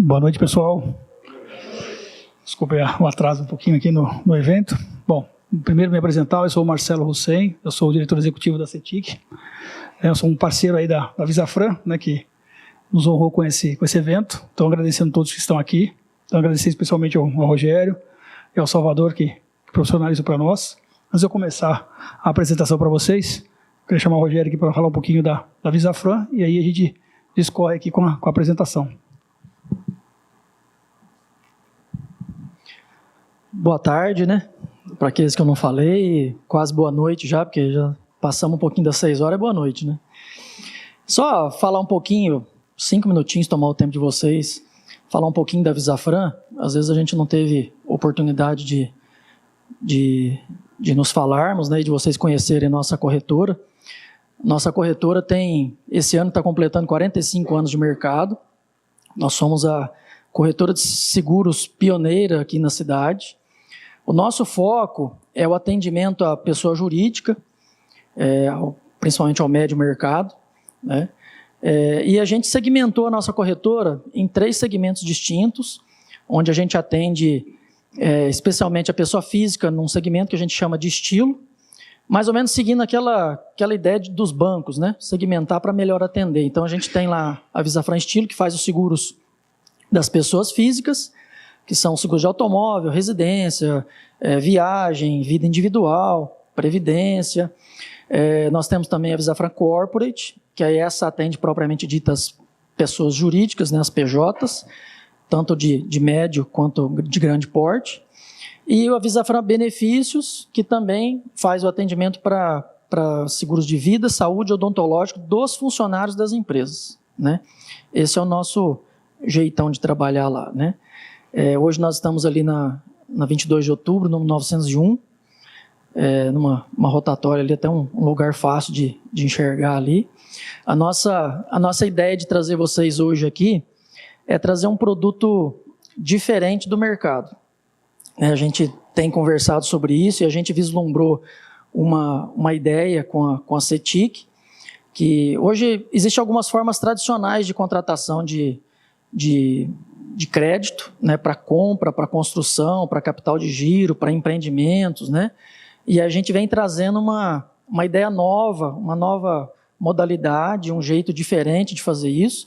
Boa noite, pessoal. Desculpe o atraso um pouquinho aqui no evento. Bom, primeiro me apresentar, eu sou o Marcelo Hussein, eu sou o diretor executivo da CETIC. Eu sou um parceiro aí da Visafran, né, que nos honrou com esse evento. Então, agradecendo a todos que estão aqui. Então, agradecer especialmente ao Rogério e ao Salvador, que profissionalizam para nós. Antes de eu começar a apresentação para vocês, eu queria chamar o Rogério aqui para falar um pouquinho da Visafran, e aí a gente discorre aqui com a apresentação. Boa tarde, né? Para aqueles que eu não falei, quase boa noite já, porque já passamos um pouquinho das 6 horas, é boa noite, né? Só falar um pouquinho, 5 minutinhos, tomar o tempo de vocês, falar um pouquinho da Visafran. Às vezes a gente não teve oportunidade de nos falarmos, né, e de vocês conhecerem nossa corretora. Nossa corretora esse ano está completando 45 anos de mercado. Nós somos a corretora de seguros pioneira aqui na cidade. O nosso foco é o atendimento à pessoa jurídica, principalmente ao médio mercado, né? E a gente segmentou a nossa corretora em 3 segmentos distintos, onde a gente atende especialmente a pessoa física num segmento que a gente chama de estilo, mais ou menos seguindo aquela ideia dos bancos, né? Segmentar para melhor atender. Então a gente tem lá a Visafran Estilo, que faz os seguros das pessoas físicas, que são seguros de automóvel, residência, viagem, vida individual, previdência. Nós temos também a Visafran Corporate, que aí essa atende propriamente ditas pessoas jurídicas, né, as PJs, tanto de médio quanto de grande porte. E a Visafran Benefícios, que também faz o atendimento para seguros de vida, saúde, odontológico dos funcionários das empresas, né? Esse é o nosso jeitão de trabalhar lá, né? Hoje nós estamos ali na 22 de outubro, no 901, numa rotatória ali, até um lugar fácil de enxergar ali. A nossa ideia de trazer vocês hoje aqui é trazer um produto diferente do mercado. A gente tem conversado sobre isso e a gente vislumbrou uma ideia com a CETIC, que hoje existem algumas formas tradicionais de contratação de crédito, né, para compra, para construção, para capital de giro, para empreendimentos, né? E a gente vem trazendo uma ideia nova, uma nova modalidade, um jeito diferente de fazer isso,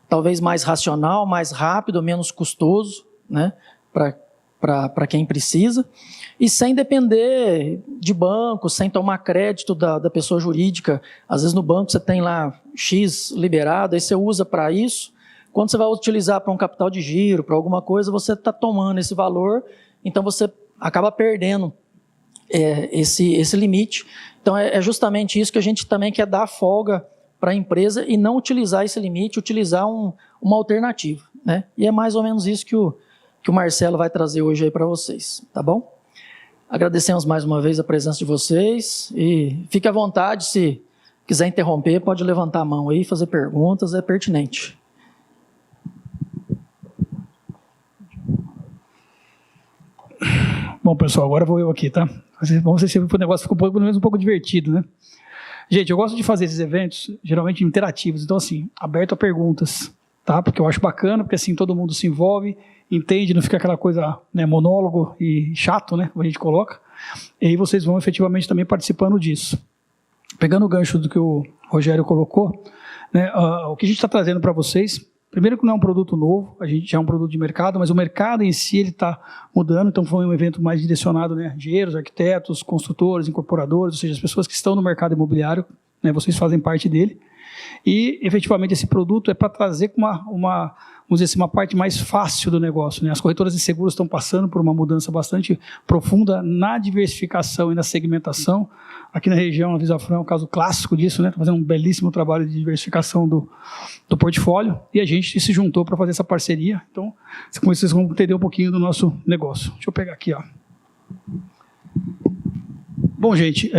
talvez mais racional, mais rápido, menos custoso, né, para quem precisa, e sem depender de banco, sem tomar crédito da pessoa jurídica. Às vezes no banco você tem lá X liberado, aí você usa para isso. Quando você vai utilizar para um capital de giro, para alguma coisa, você está tomando esse valor, então você acaba perdendo esse limite. Então é justamente isso que a gente também quer dar folga para a empresa e não utilizar esse limite, utilizar uma alternativa, né? E é mais ou menos isso que o Marcelo vai trazer hoje aí para vocês, tá bom? Agradecemos mais uma vez a presença de vocês e fique à vontade, se quiser interromper, pode levantar a mão aí, fazer perguntas, é pertinente. Bom, pessoal, agora vou eu aqui, tá? Vamos ver se o negócio ficou pelo menos um pouco divertido, né? Gente, eu gosto de fazer esses eventos, geralmente interativos, então assim, aberto a perguntas, tá? Porque eu acho bacana, porque assim todo mundo se envolve, entende, não fica aquela coisa, né, monólogo e chato, né, como a gente coloca. E aí vocês vão efetivamente também participando disso. Pegando o gancho do que o Rogério colocou, né, o que a gente está trazendo para vocês, primeiro que não é um produto novo, a gente já é um produto de mercado, mas o mercado em si está mudando, então foi um evento mais direcionado, né, a engenheiros, arquitetos, construtores, incorporadores, ou seja, as pessoas que estão no mercado imobiliário, né, vocês fazem parte dele. E, efetivamente, esse produto é para trazer vamos dizer assim, uma parte mais fácil do negócio, né? As corretoras de seguros estão passando por uma mudança bastante profunda na diversificação e na segmentação. Aqui na região, a Visafran é um caso clássico disso, né? Está fazendo um belíssimo trabalho de diversificação do portfólio, e a gente se juntou para fazer essa parceria. Então, com isso, vocês vão entender um pouquinho do nosso negócio. Deixa eu pegar aqui, ó. Bom, gente,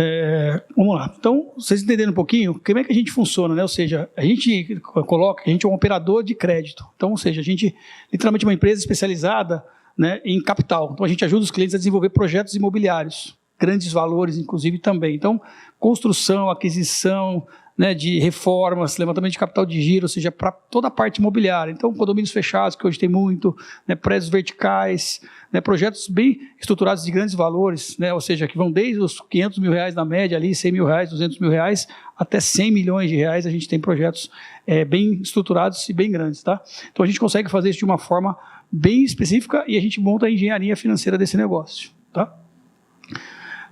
vamos lá. Então, vocês entenderam um pouquinho como é que a gente funciona, né? Ou seja, a gente é um operador de crédito. Então, ou seja, a gente, literalmente, é uma empresa especializada, né, em capital. Então, a gente ajuda os clientes a desenvolver projetos imobiliários, grandes valores, inclusive, também. Então, construção, aquisição, né, de reformas, levantamento de capital de giro, ou seja, para toda a parte imobiliária. Então, condomínios fechados, que hoje tem muito, né, prédios verticais, né, projetos bem estruturados de grandes valores, né, ou seja, que vão desde os R$500 mil na média, ali, R$100 mil, R$200 mil, até R$100 milhões, a gente tem projetos bem estruturados e bem grandes. Tá? Então, a gente consegue fazer isso de uma forma bem específica e a gente monta a engenharia financeira desse negócio. Tá?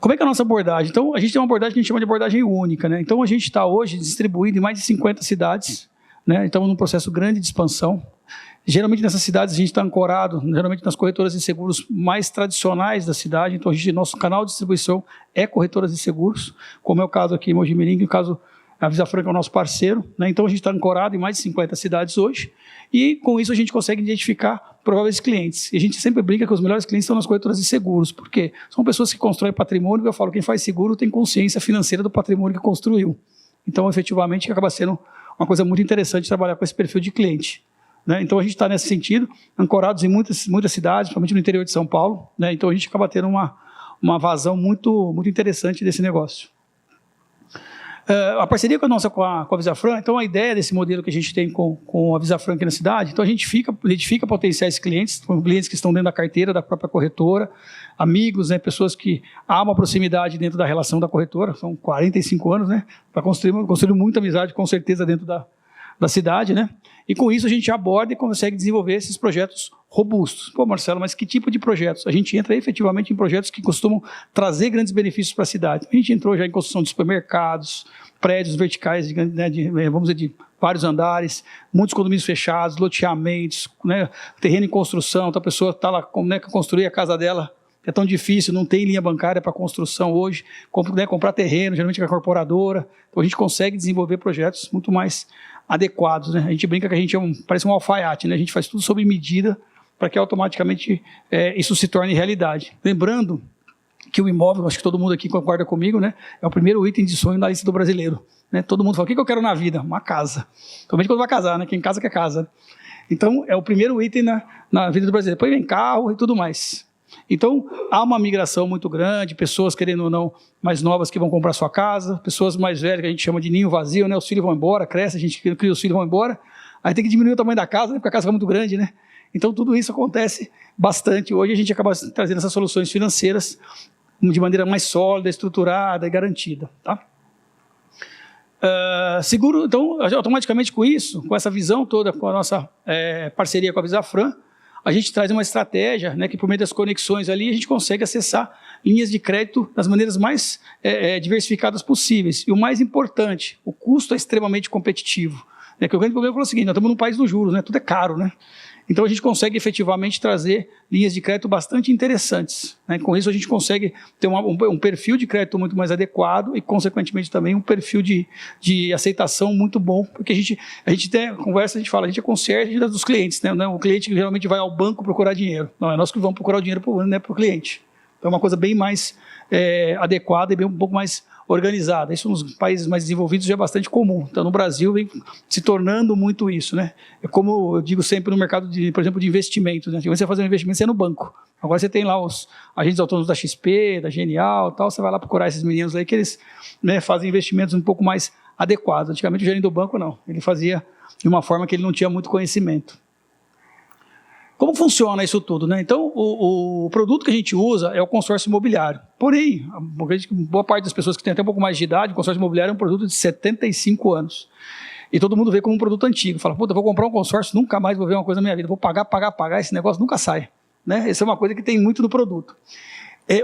Como é que é a nossa abordagem? Então, a gente tem uma abordagem que a gente chama de abordagem única, né? Então, a gente está hoje distribuído em mais de 50 cidades, né? Estamos num processo grande de expansão. Geralmente, nessas cidades, a gente está ancorado, geralmente nas corretoras de seguros mais tradicionais da cidade. Então, nosso canal de distribuição é corretoras de seguros, como é o caso aqui em Mojimirim, que é o caso a Visafran, que é o nosso parceiro, né? Então, a gente está ancorado em mais de 50 cidades hoje, e com isso a gente consegue identificar prováveis clientes. E a gente sempre brinca que os melhores clientes estão nas corretoras de seguros. Por quê? São pessoas que constroem patrimônio, e eu falo, quem faz seguro tem consciência financeira do patrimônio que construiu. Então, efetivamente, acaba sendo uma coisa muito interessante trabalhar com esse perfil de cliente. Né? Então, a gente está nesse sentido, ancorados em muitas cidades, principalmente no interior de São Paulo. Né? Então, a gente acaba tendo uma vazão muito interessante desse negócio. A parceria com a Visafran, então a ideia desse modelo que a gente tem com a Visafran aqui na cidade, então a gente identifica potenciais clientes que estão dentro da carteira da própria corretora, amigos, né, pessoas que há uma proximidade dentro da relação da corretora, são 45 anos, né, para construir muita amizade com certeza dentro da cidade, né? E com isso a gente aborda e consegue desenvolver esses projetos robustos. Pô, Marcelo, mas que tipo de projetos? A gente entra efetivamente em projetos que costumam trazer grandes benefícios para a cidade. A gente entrou já em construção de supermercados, prédios verticais, né, vamos dizer, de vários andares, muitos condomínios fechados, loteamentos, né, terreno em construção, então a pessoa está lá, como é que construir a casa dela? É tão difícil, não tem linha bancária para construção hoje, comprar terreno, geralmente é a corporadora, então a gente consegue desenvolver projetos muito mais adequados, né? A gente brinca que a gente parece um alfaiate, né? A gente faz tudo sob medida para que automaticamente isso se torne realidade. Lembrando que o imóvel, acho que todo mundo aqui concorda comigo, né? É o primeiro item de sonho na lista do brasileiro. Né? Todo mundo fala, o que eu quero na vida? Uma casa. Principalmente quando vai casar, né? Quem casa quer casa. Então, é o primeiro item na vida do brasileiro. Depois vem carro e tudo mais. Então, há uma migração muito grande, pessoas, querendo ou não, mais novas que vão comprar sua casa, pessoas mais velhas, que a gente chama de ninho vazio, né? Os filhos vão embora, cresce, a gente cria os filhos vão embora, aí tem que diminuir o tamanho da casa, né? Porque a casa fica muito grande, né? Então, tudo isso acontece bastante. Hoje, a gente acaba trazendo essas soluções financeiras de maneira mais sólida, estruturada e garantida, tá? Seguro, então, automaticamente com isso, com essa visão toda, com a nossa parceria com a Visafran, a gente traz uma estratégia, né, que por meio das conexões ali, a gente consegue acessar linhas de crédito das maneiras mais diversificadas possíveis. E o mais importante, o custo é extremamente competitivo. Né, que o grande problema é o seguinte, nós estamos num país dos juros, né, tudo é caro, né? Então, a gente consegue efetivamente trazer linhas de crédito bastante interessantes. Né? Com isso, a gente consegue ter um perfil de crédito muito mais adequado e, consequentemente, também um perfil de aceitação muito bom, porque a gente tem conversa, a gente fala, a gente é concierge dos clientes. Né? O cliente geralmente vai ao banco procurar dinheiro. Não, é nós que vamos procurar o dinheiro para o cliente. Então, é uma coisa bem mais adequada e um pouco mais organizada. Isso nos países mais desenvolvidos já é bastante comum. Então, no Brasil, vem se tornando muito isso, né? É como eu digo sempre no mercado, por exemplo, de investimentos. Né? Quando você fazer um investimento, você é no banco. Agora você tem lá os agentes autônomos da XP, da Genial, tal. Você vai lá procurar esses meninos aí que eles, né, fazem investimentos um pouco mais adequados. Antigamente, o gerente do banco, não. Ele fazia de uma forma que ele não tinha muito conhecimento. Como funciona isso tudo? Né? Então, o produto que a gente usa é o consórcio imobiliário. Porém, boa parte das pessoas que têm até um pouco mais de idade, o consórcio imobiliário é um produto de 75 anos. E todo mundo vê como um produto antigo. Fala, puta, vou comprar um consórcio, nunca mais vou ver uma coisa na minha vida. Vou pagar, esse negócio nunca sai. Né? Essa é uma coisa que tem muito no produto.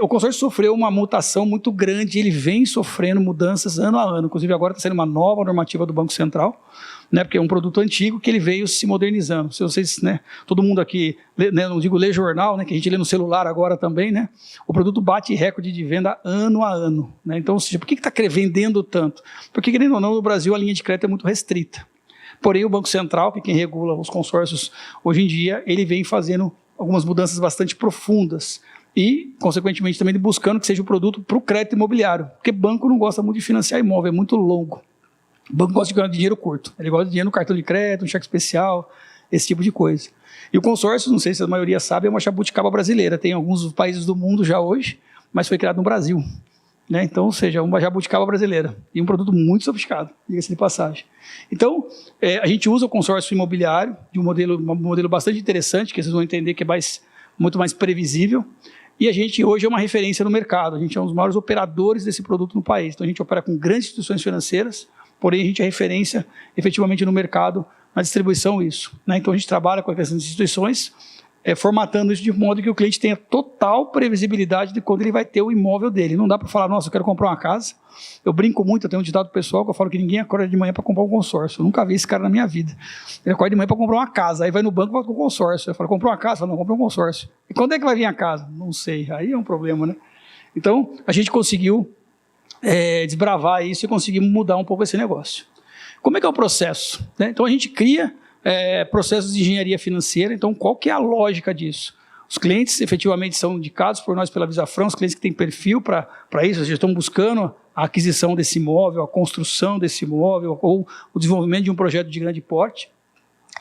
O consórcio sofreu uma mutação muito grande, ele vem sofrendo mudanças ano a ano. Inclusive, agora está sendo uma nova normativa do Banco Central, né, porque é um produto antigo que ele veio se modernizando. Se vocês, né, todo mundo aqui, né, não digo ler jornal, né, que a gente lê no celular agora também, né, o produto bate recorde de venda ano a ano. Né, então, ou seja, por que está vendendo tanto? Porque, querendo ou não, no Brasil a linha de crédito é muito restrita. Porém, o Banco Central, que é quem regula os consórcios hoje em dia, ele vem fazendo algumas mudanças bastante profundas e, consequentemente, também buscando que seja o produto para o crédito imobiliário, porque banco não gosta muito de financiar imóvel, é muito longo. O banco gosta de ganhar dinheiro curto, ele gosta de dinheiro no cartão de crédito, no cheque especial, esse tipo de coisa. E o consórcio, não sei se a maioria sabe, é uma jabuticaba brasileira, tem em alguns países do mundo já hoje, mas foi criado no Brasil. né? Então, ou seja, uma jabuticaba brasileira e um produto muito sofisticado, diga-se de passagem. Então, a gente usa o consórcio imobiliário de um modelo bastante interessante, que vocês vão entender que é muito mais previsível, e a gente hoje é uma referência no mercado, a gente é um dos maiores operadores desse produto no país. Então, a gente opera com grandes instituições financeiras, porém a gente é referência efetivamente no mercado, na distribuição isso, né? Então, a gente trabalha com essas instituições, formatando isso de modo que o cliente tenha total previsibilidade de quando ele vai ter o imóvel dele. Não dá para falar, nossa, eu quero comprar uma casa. Eu brinco muito, eu tenho um ditado pessoal que eu falo que ninguém acorda de manhã para comprar um consórcio. Eu nunca vi esse cara na minha vida. Ele acorda de manhã para comprar uma casa, aí vai no banco e volta com um consórcio. Eu falo, comprou uma casa? Eu falo, não, comprei um consórcio. E quando é que vai vir a casa? Não sei, aí é um problema, né? Então, a gente conseguiu desbravar isso e conseguimos mudar um pouco esse negócio. Como é que é o processo, né? Então, a gente cria processos de engenharia financeira. Então, qual que é a lógica disso? Os clientes efetivamente são indicados por nós pela Visafran, os clientes que têm perfil para isso, ou seja, estão buscando a aquisição desse imóvel, a construção desse imóvel ou o desenvolvimento de um projeto de grande porte.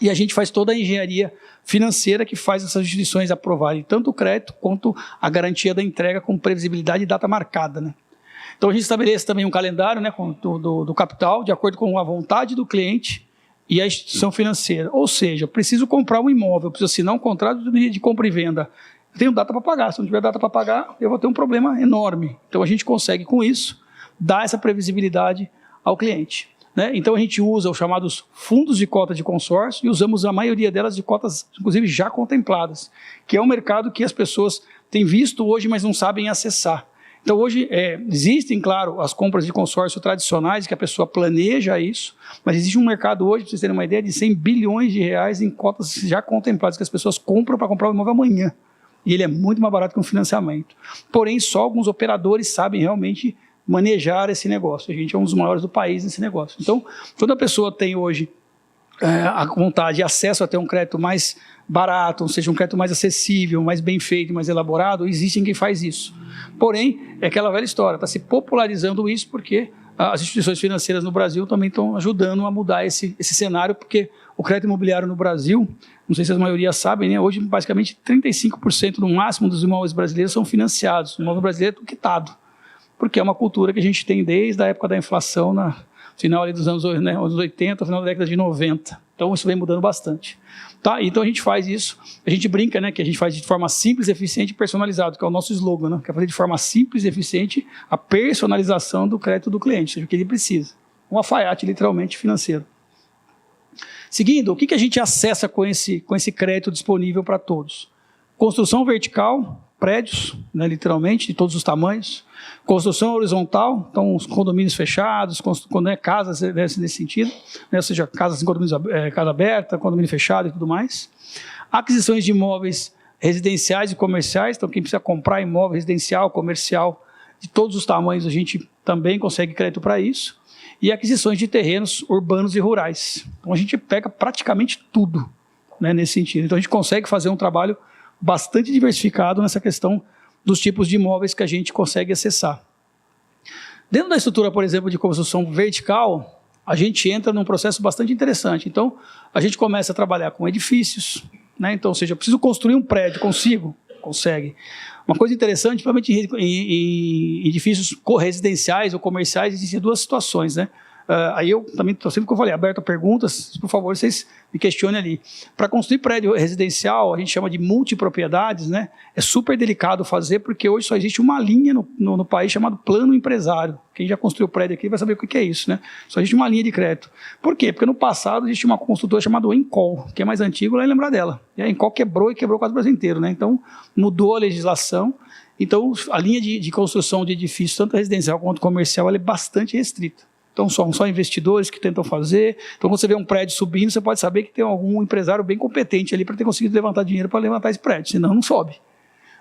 E a gente faz toda a engenharia financeira que faz essas instituições aprovarem tanto o crédito quanto a garantia da entrega com previsibilidade e data marcada, né? Então, a gente estabelece também um calendário, né, do capital, de acordo com a vontade do cliente e a instituição financeira. Ou seja, eu preciso comprar um imóvel, eu preciso assinar um contrato de compra e venda. Eu tenho data para pagar, se não tiver data para pagar, eu vou ter um problema enorme. Então, a gente consegue, com isso, dar essa previsibilidade ao cliente, né? Então, a gente usa os chamados fundos de cota de consórcio e usamos a maioria delas de cotas, inclusive, já contempladas, que é um mercado que as pessoas têm visto hoje, mas não sabem acessar. Então, hoje, existem, claro, as compras de consórcio tradicionais, que a pessoa planeja isso, mas existe um mercado hoje, para vocês terem uma ideia, de 100 bilhões de reais em cotas já contempladas, que as pessoas compram para comprar o imóvel amanhã. E ele é muito mais barato que um financiamento. Porém, só alguns operadores sabem realmente manejar esse negócio. A gente é um dos maiores do país nesse negócio. Então, toda pessoa tem hoje a vontade e acesso a ter um crédito mais barato, ou seja, um crédito mais acessível, mais bem feito, mais elaborado, existe quem faz isso. Porém, é aquela velha história, está se popularizando isso porque as instituições financeiras no Brasil também estão ajudando a mudar esse cenário, porque o crédito imobiliário no Brasil, não sei se a maioria sabem, né, hoje basicamente 35% no máximo dos imóveis brasileiros são financiados, o imóvel brasileiro é quitado, porque é uma cultura que a gente tem desde a época da inflação, final ali dos anos 80, final da década de 90. Então, isso vem mudando bastante. Tá? Então, a gente faz isso. A gente brinca, né, que a gente faz de forma simples, eficiente e personalizado, que é o nosso slogan, né? Que é fazer de forma simples e eficiente a personalização do crédito do cliente, seja o que ele precisa. Um alfaiate, literalmente, financeiro. Seguindo, o que a gente acessa com esse crédito disponível para todos? Construção vertical, prédios, né, literalmente, de todos os tamanhos. Construção horizontal, então os condomínios fechados, casas nesse sentido, né, ou seja, casas em condomínios, casa aberta, condomínio fechado e tudo mais. Aquisições de imóveis residenciais e comerciais, então quem precisa comprar imóvel residencial, comercial, de todos os tamanhos, a gente também consegue crédito para isso. E aquisições de terrenos urbanos e rurais. Então a gente pega praticamente tudo, né, nesse sentido. Então a gente consegue fazer um trabalho bastante diversificado nessa questão dos tipos de imóveis que a gente consegue acessar. Dentro da estrutura, por exemplo, de construção vertical, a gente entra num processo bastante interessante. Então, a gente começa a trabalhar com edifícios, né? Então, ou seja, eu preciso construir um prédio, consigo? Consegue. Uma coisa interessante, principalmente em edifícios residenciais ou comerciais, existem duas situações, né? Aí eu também estou sempre, como eu falei, aberto a perguntas, por favor, vocês me questionem ali. Para construir prédio residencial, a gente chama de multipropriedades, né? É super delicado fazer, porque hoje só existe uma linha no país chamado plano empresário. Quem já construiu prédio aqui vai saber o que é isso, né? Só existe uma linha de crédito. Por quê? Porque no passado existia uma construtora chamada Encol, que é mais antigo, vai lembrar dela. E a Encol quebrou quase o Brasil inteiro, né? Então, mudou a legislação. Então, a linha de construção de edifícios, tanto residencial quanto comercial, ela é bastante restrita. Então, são só investidores que tentam fazer. Então, quando você vê um prédio subindo, você pode saber que tem algum empresário bem competente ali para ter conseguido levantar dinheiro para levantar esse prédio, senão não sobe,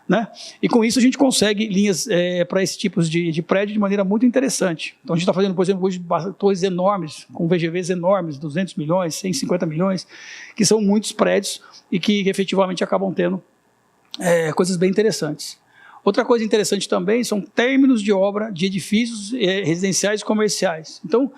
né? E com isso a gente consegue linhas para esse tipo de prédio de maneira muito interessante. Então, a gente está fazendo, por exemplo, hoje torres enormes, com VGVs enormes, 200 milhões, 150 milhões, que são muitos prédios e que efetivamente acabam tendo coisas bem interessantes. Outra coisa interessante também são términos de obra de edifícios residenciais e comerciais. Então,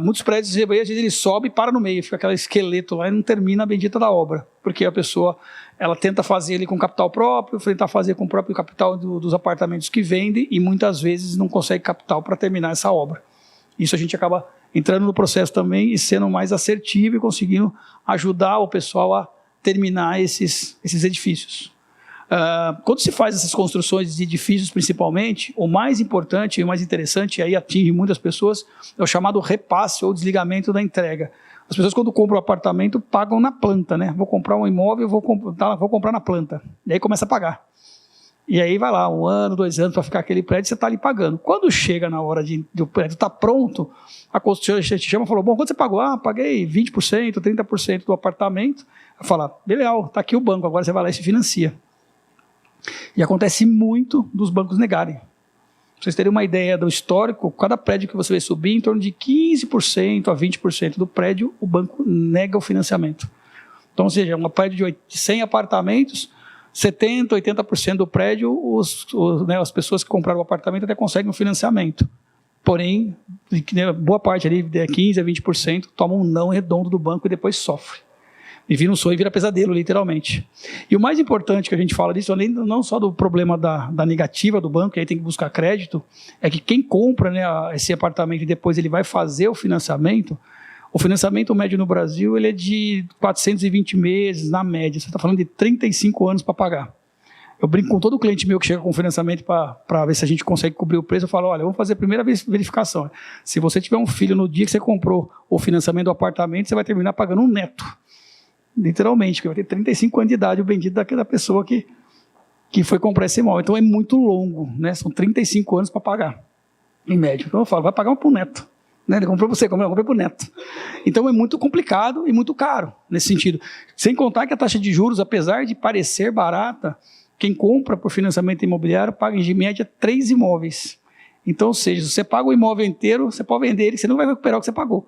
muitos prédios, às vezes ele sobe e para no meio, fica aquele esqueleto lá e não termina a bendita da obra, porque a pessoa ela tenta fazer ali com capital próprio, tenta fazer com o próprio capital dos apartamentos que vende e muitas vezes não consegue capital para terminar essa obra. Isso a gente acaba entrando no processo também e sendo mais assertivo e conseguindo ajudar o pessoal a terminar esses edifícios. Quando se faz essas construções de edifícios principalmente, o mais importante e o mais interessante, e aí atinge muitas pessoas, é o chamado repasse ou desligamento da entrega. As pessoas quando compram um apartamento pagam na planta, né? Vou comprar um imóvel, vou comprar na planta. E aí começa a pagar. E aí vai lá, 1 ano, 2 anos para ficar aquele prédio, você está ali pagando. Quando chega na hora do prédio estar pronto, a construtora te chama e falou, bom, quanto você pagou? Paguei 20%, 30% do apartamento. Fala, legal, está aqui o banco, agora você vai lá e se financia. E acontece muito dos bancos negarem. Pra vocês terem uma ideia do histórico, cada prédio que você vai subir, em torno de 15% a 20% do prédio, o banco nega o financiamento. Então, ou seja, um prédio de 100 apartamentos, 70%, 80% do prédio, as pessoas que compraram o apartamento até conseguem um financiamento. Porém, boa parte ali, 15% a 20%, tomam um não redondo do banco e depois sofre. E vira um sonho e vira pesadelo, literalmente. E o mais importante que a gente fala disso, além não só do problema da negativa do banco, que aí tem que buscar crédito, é que quem compra, né, esse apartamento e depois ele vai fazer o financiamento médio no Brasil ele é de 420 meses, na média. Você está falando de 35 anos para pagar. Eu brinco com todo cliente meu que chega com financiamento para ver se a gente consegue cobrir o preço. Eu falo, olha, vamos fazer a primeira verificação. Se você tiver um filho no dia que você comprou o financiamento do apartamento, você vai terminar pagando um neto. Literalmente, porque vai ter 35 anos de idade o bendito daquela pessoa que foi comprar esse imóvel. Então é muito longo, né? São 35 anos para pagar, em média. Então eu falo, vai pagar para o neto. Né? Ele comprou para você, eu comprei para o neto. Então é muito complicado e muito caro nesse sentido. Sem contar que a taxa de juros, apesar de parecer barata, quem compra por financiamento imobiliário paga em média 3 imóveis. Então, ou seja, se você paga o imóvel inteiro, você pode vender ele, você não vai recuperar o que você pagou,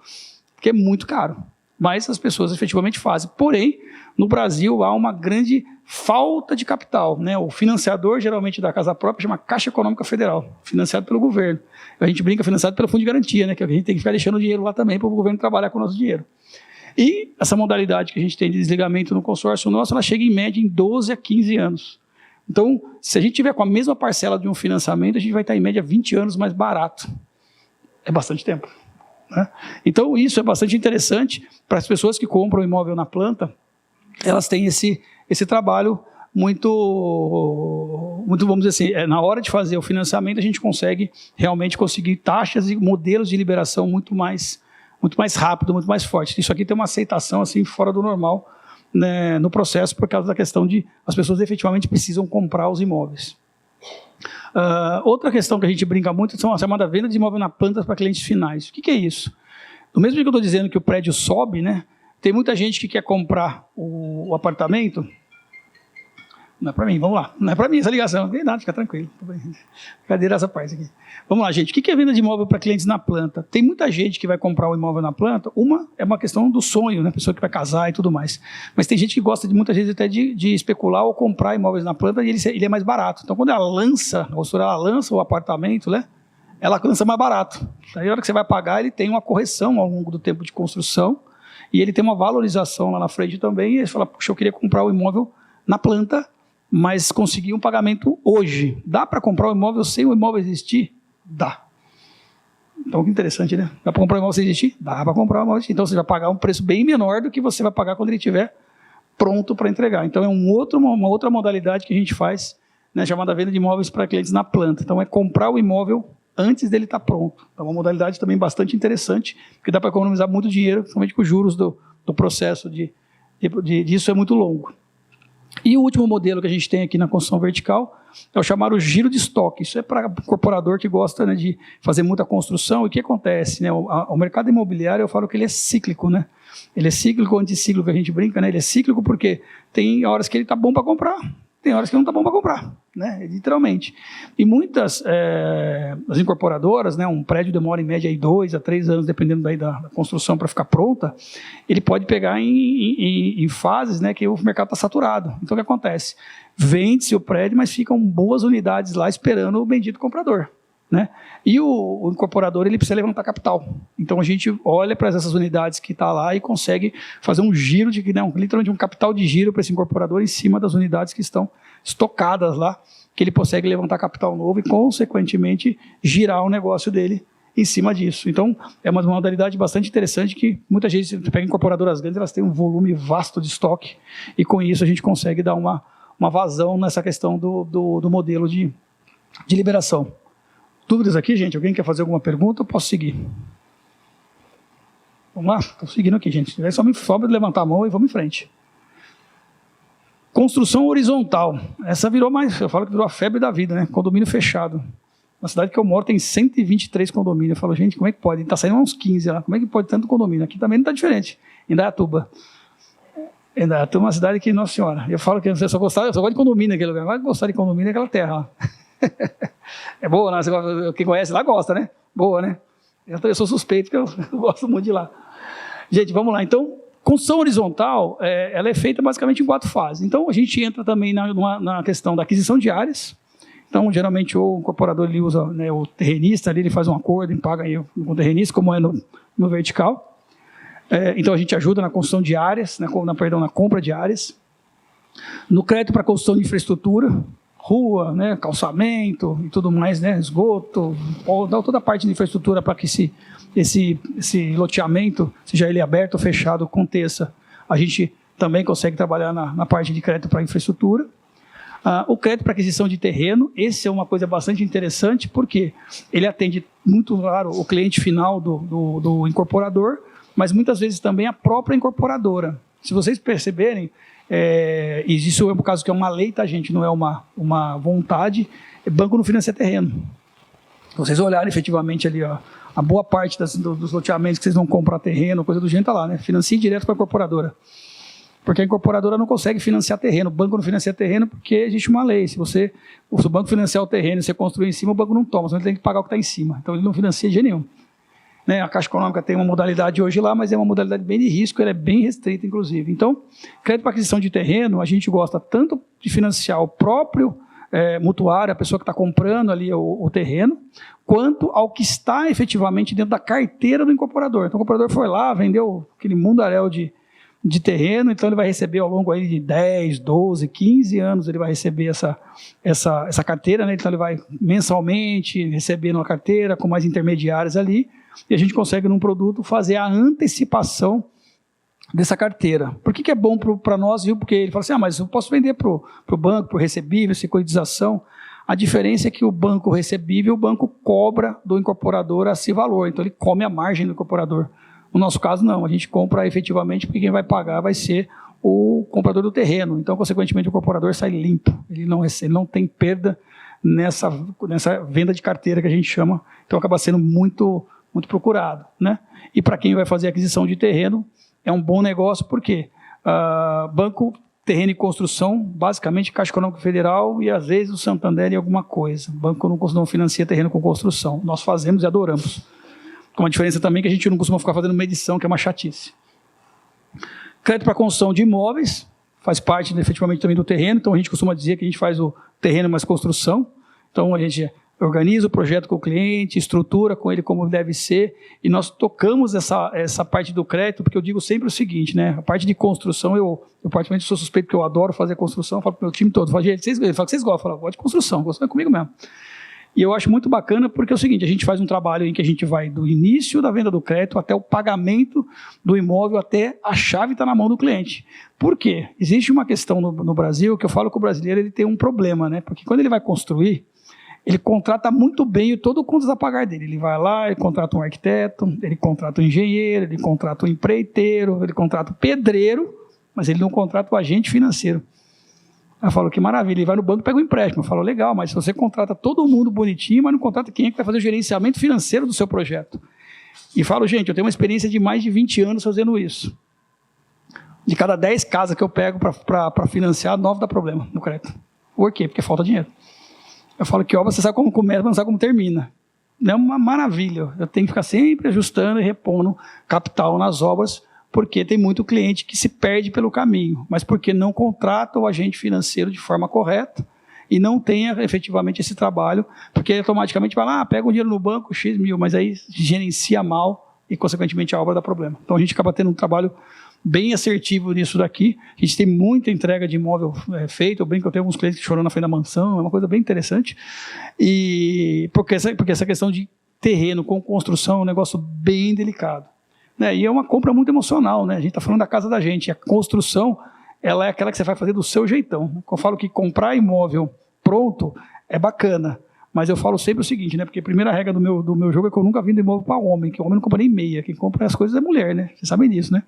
porque é muito caro. Mas as pessoas efetivamente fazem. Porém, no Brasil há uma grande falta de capital, né? O financiador, geralmente, da casa própria chama Caixa Econômica Federal, financiado pelo governo. A gente brinca financiado pelo Fundo de Garantia, né? Que a gente tem que ficar deixando o dinheiro lá também para o governo trabalhar com o nosso dinheiro. E essa modalidade que a gente tem de desligamento no consórcio nosso, ela chega em média em 12 a 15 anos. Então, se a gente tiver com a mesma parcela de um financiamento, a gente vai estar em média 20 anos mais barato. É bastante tempo. Né? Então isso é bastante interessante para as pessoas que compram imóvel na planta, elas têm esse trabalho muito, vamos dizer assim, na hora de fazer o financiamento a gente realmente conseguir taxas e modelos de liberação muito mais rápido, muito mais forte. Isso aqui tem uma aceitação assim fora do normal, né, no processo por causa da questão de as pessoas efetivamente precisam comprar os imóveis. Outra questão que a gente brinca muito são a chamada venda de imóvel na planta para clientes finais. O que é isso? Do mesmo jeito que eu estou dizendo que o prédio sobe, né, tem muita gente que quer comprar o apartamento. Não é para mim, vamos lá. Não é para mim essa ligação. Não tem nada, fica tranquilo. Brincadeira essa parte aqui. Vamos lá, gente. O que é venda de imóvel para clientes na planta? Tem muita gente que vai comprar o imóvel na planta. É uma questão do sonho, né? Pessoa que vai casar e tudo mais. Mas tem gente que gosta muitas vezes até de especular ou comprar imóveis na planta e ele é mais barato. Então, quando a construtora lança o apartamento, né? Ela lança mais barato. Aí, na hora que você vai pagar, ele tem uma correção ao longo do tempo de construção e ele tem uma valorização lá na frente também. E ele fala, puxa, eu queria comprar o imóvel na planta, mas conseguir um pagamento hoje. Dá para comprar o imóvel sem o imóvel existir? Dá. Então, que interessante, né? Dá para comprar o imóvel sem existir? Dá para comprar o imóvel sem existir. Então, você vai pagar um preço bem menor do que você vai pagar quando ele estiver pronto para entregar. Então, é uma outra modalidade que a gente faz, né, chamada venda de imóveis para clientes na planta. Então, é comprar o imóvel antes dele estar pronto. Então, é uma modalidade também bastante interessante, porque dá para economizar muito dinheiro, principalmente com os juros do processo disso é muito longo. E o último modelo que a gente tem aqui na construção vertical é o chamado giro de estoque. Isso é para incorporador que gosta, né, de fazer muita construção. E o que acontece? Né? O mercado imobiliário, eu falo que ele é cíclico. Né? Ele é cíclico, anticíclico, que a gente brinca. Né? Ele é cíclico porque tem horas que ele está bom para comprar. tem horas que não está bom para comprar, né? Literalmente. E muitas as incorporadoras, né, um prédio demora em média aí 2 a 3 anos, dependendo daí da construção para ficar pronta, ele pode pegar em fases, né, que o mercado está saturado. Então o que acontece? Vende-se o prédio, mas ficam boas unidades lá esperando o bendito comprador, né? E o incorporador ele precisa levantar capital. Então a gente olha para essas unidades que está lá e consegue fazer um giro de literalmente um capital de giro para esse incorporador em cima das unidades que estão estocadas lá, que ele consegue levantar capital novo e consequentemente girar o negócio dele em cima disso. Então é uma modalidade bastante interessante que muita gente pega incorporadoras grandes, elas têm um volume vasto de estoque e com isso a gente consegue dar uma vazão nessa questão do modelo de liberação. Dúvidas aqui, gente? Alguém quer fazer alguma pergunta? Eu posso seguir. Vamos lá? Estou seguindo aqui, gente. Só me sobra levantar a mão e vamos em frente. Construção horizontal. Essa virou eu falo que virou a febre da vida, né? Condomínio fechado. Na cidade que eu moro tem 123 condomínios. Eu falo, gente, como é que pode? Está saindo uns 15 lá. Como é que pode tanto condomínio? Aqui também não está diferente. Indaiatuba. Indaiatuba é uma cidade que, nossa senhora, eu falo que eu só gosto de condomínio naquele lugar. Mas gostar de condomínio naquela terra lá. É boa, né? Quem conhece lá gosta, né? Boa, né? Eu sou suspeito porque eu gosto muito de lá. Gente, vamos lá. Então, construção horizontal, ela é feita basicamente em 4 fases. Então, a gente entra também na questão da aquisição de áreas. Então, geralmente, o incorporador ele usa, né, o terrenista, ali, ele faz um acordo e paga aí com o terrenista, como é no vertical. Então, a gente ajuda na construção de áreas, na compra de áreas. No crédito para construção de infraestrutura, rua, né, calçamento e tudo mais, né, esgoto, toda a parte de infraestrutura para que esse loteamento, seja ele aberto ou fechado, aconteça. A gente também consegue trabalhar na parte de crédito para infraestrutura. O crédito para aquisição de terreno, esse é uma coisa bastante interessante, porque ele atende muito, claro, o cliente final do incorporador, mas muitas vezes também a própria incorporadora. Se vocês perceberem, isso é um caso que é uma lei, tá, gente? Não é uma vontade. Banco não financia terreno. Se vocês olharem efetivamente ali, ó, a boa parte dos loteamentos que vocês vão comprar terreno, coisa do gênero, tá lá, né? Financie direto para a incorporadora. Porque a incorporadora não consegue financiar terreno. O banco não financia terreno porque existe uma lei. Se o banco financiar o terreno e você construir em cima, o banco não toma, senão ele tem que pagar o que está em cima. Então ele não financia de jeito nenhum. Né, a Caixa Econômica tem uma modalidade hoje lá, mas é uma modalidade bem de risco, ela é bem restrita, inclusive. Então, crédito para aquisição de terreno, a gente gosta tanto de financiar o próprio mutuário, a pessoa que está comprando ali o terreno, quanto ao que está efetivamente dentro da carteira do incorporador. Então, o incorporador foi lá, vendeu aquele mundaréu de terreno, então ele vai receber ao longo aí de 10, 12, 15 anos, ele vai receber essa carteira, né? Então ele vai mensalmente recebendo uma carteira com mais intermediários ali, e a gente consegue num produto fazer a antecipação dessa carteira. Por que é bom para nós, viu? Porque ele fala assim, mas eu posso vender para o banco, para o recebível, securitização. A diferença é que o banco recebível, o banco cobra do incorporador esse valor, então ele come a margem do incorporador. No nosso caso, não, a gente compra efetivamente porque quem vai pagar vai ser o comprador do terreno. Então, consequentemente, o incorporador sai limpo. Ele não tem perda nessa venda de carteira que a gente chama. Então, acaba sendo muito, muito procurado, né? E para quem vai fazer aquisição de terreno, é um bom negócio, porque banco, terreno e construção, basicamente Caixa Econômica Federal e às vezes o Santander em alguma coisa. O banco não financia terreno com construção. Nós fazemos e adoramos. Com uma diferença também que a gente não costuma ficar fazendo medição, que é uma chatice. Crédito para construção de imóveis, faz parte efetivamente também do terreno, então a gente costuma dizer que a gente faz o terreno mais construção. Então a gente organiza o projeto com o cliente, estrutura com ele como deve ser, e nós tocamos essa parte do crédito, porque eu digo sempre o seguinte, né? A parte de construção, eu particularmente sou suspeito, porque eu adoro fazer construção, eu falo para o meu time todo, eu falo, gente, vocês gostam? Eu falo, gosto de construção é comigo mesmo. E eu acho muito bacana porque é o seguinte, a gente faz um trabalho em que a gente vai do início da venda do crédito até o pagamento do imóvel, até a chave estar na mão do cliente. Por quê? Existe uma questão no Brasil que eu falo que o brasileiro ele tem um problema, né? Porque quando ele vai construir, ele contrata muito bem todo o contas a pagar dele. Ele vai lá, ele contrata um arquiteto, ele contrata um engenheiro, ele contrata um empreiteiro, ele contrata um pedreiro, mas ele não contrata o agente financeiro. Eu falo, que maravilha, ele vai no banco e pega um empréstimo. Eu falo, legal, mas se você contrata todo mundo bonitinho, mas não contrata quem é que vai fazer o gerenciamento financeiro do seu projeto. E falo, gente, eu tenho uma experiência de mais de 20 anos fazendo isso. De cada 10 casas que eu pego para financiar, 9 dá problema no crédito. Por quê? Porque falta dinheiro. Eu falo que obra você sabe como começa, mas não sabe como termina. É uma maravilha. Eu tenho que ficar sempre ajustando e repondo capital nas obras, porque tem muito cliente que se perde pelo caminho, mas porque não contrata o agente financeiro de forma correta e não tenha efetivamente esse trabalho, porque automaticamente vai lá, pega um dinheiro no banco, X mil, mas aí gerencia mal e, consequentemente, a obra dá problema. Então, a gente acaba tendo um trabalho bem assertivo nisso daqui. A gente tem muita entrega de imóvel feito. Eu brinco, eu tenho alguns clientes que choram na frente da mansão, é uma coisa bem interessante. E porque essa questão de terreno com construção é um negócio bem delicado, né? E é uma compra muito emocional, né? A gente está falando da casa da gente. A construção, ela é aquela que você vai fazer do seu jeitão. Eu falo que comprar imóvel pronto é bacana, mas eu falo sempre o seguinte, né? Porque a primeira regra do meu jogo é que eu nunca vendo imóvel para homem, que o homem não compra nem meia. Quem compra as coisas é mulher, né? Vocês sabem disso, né?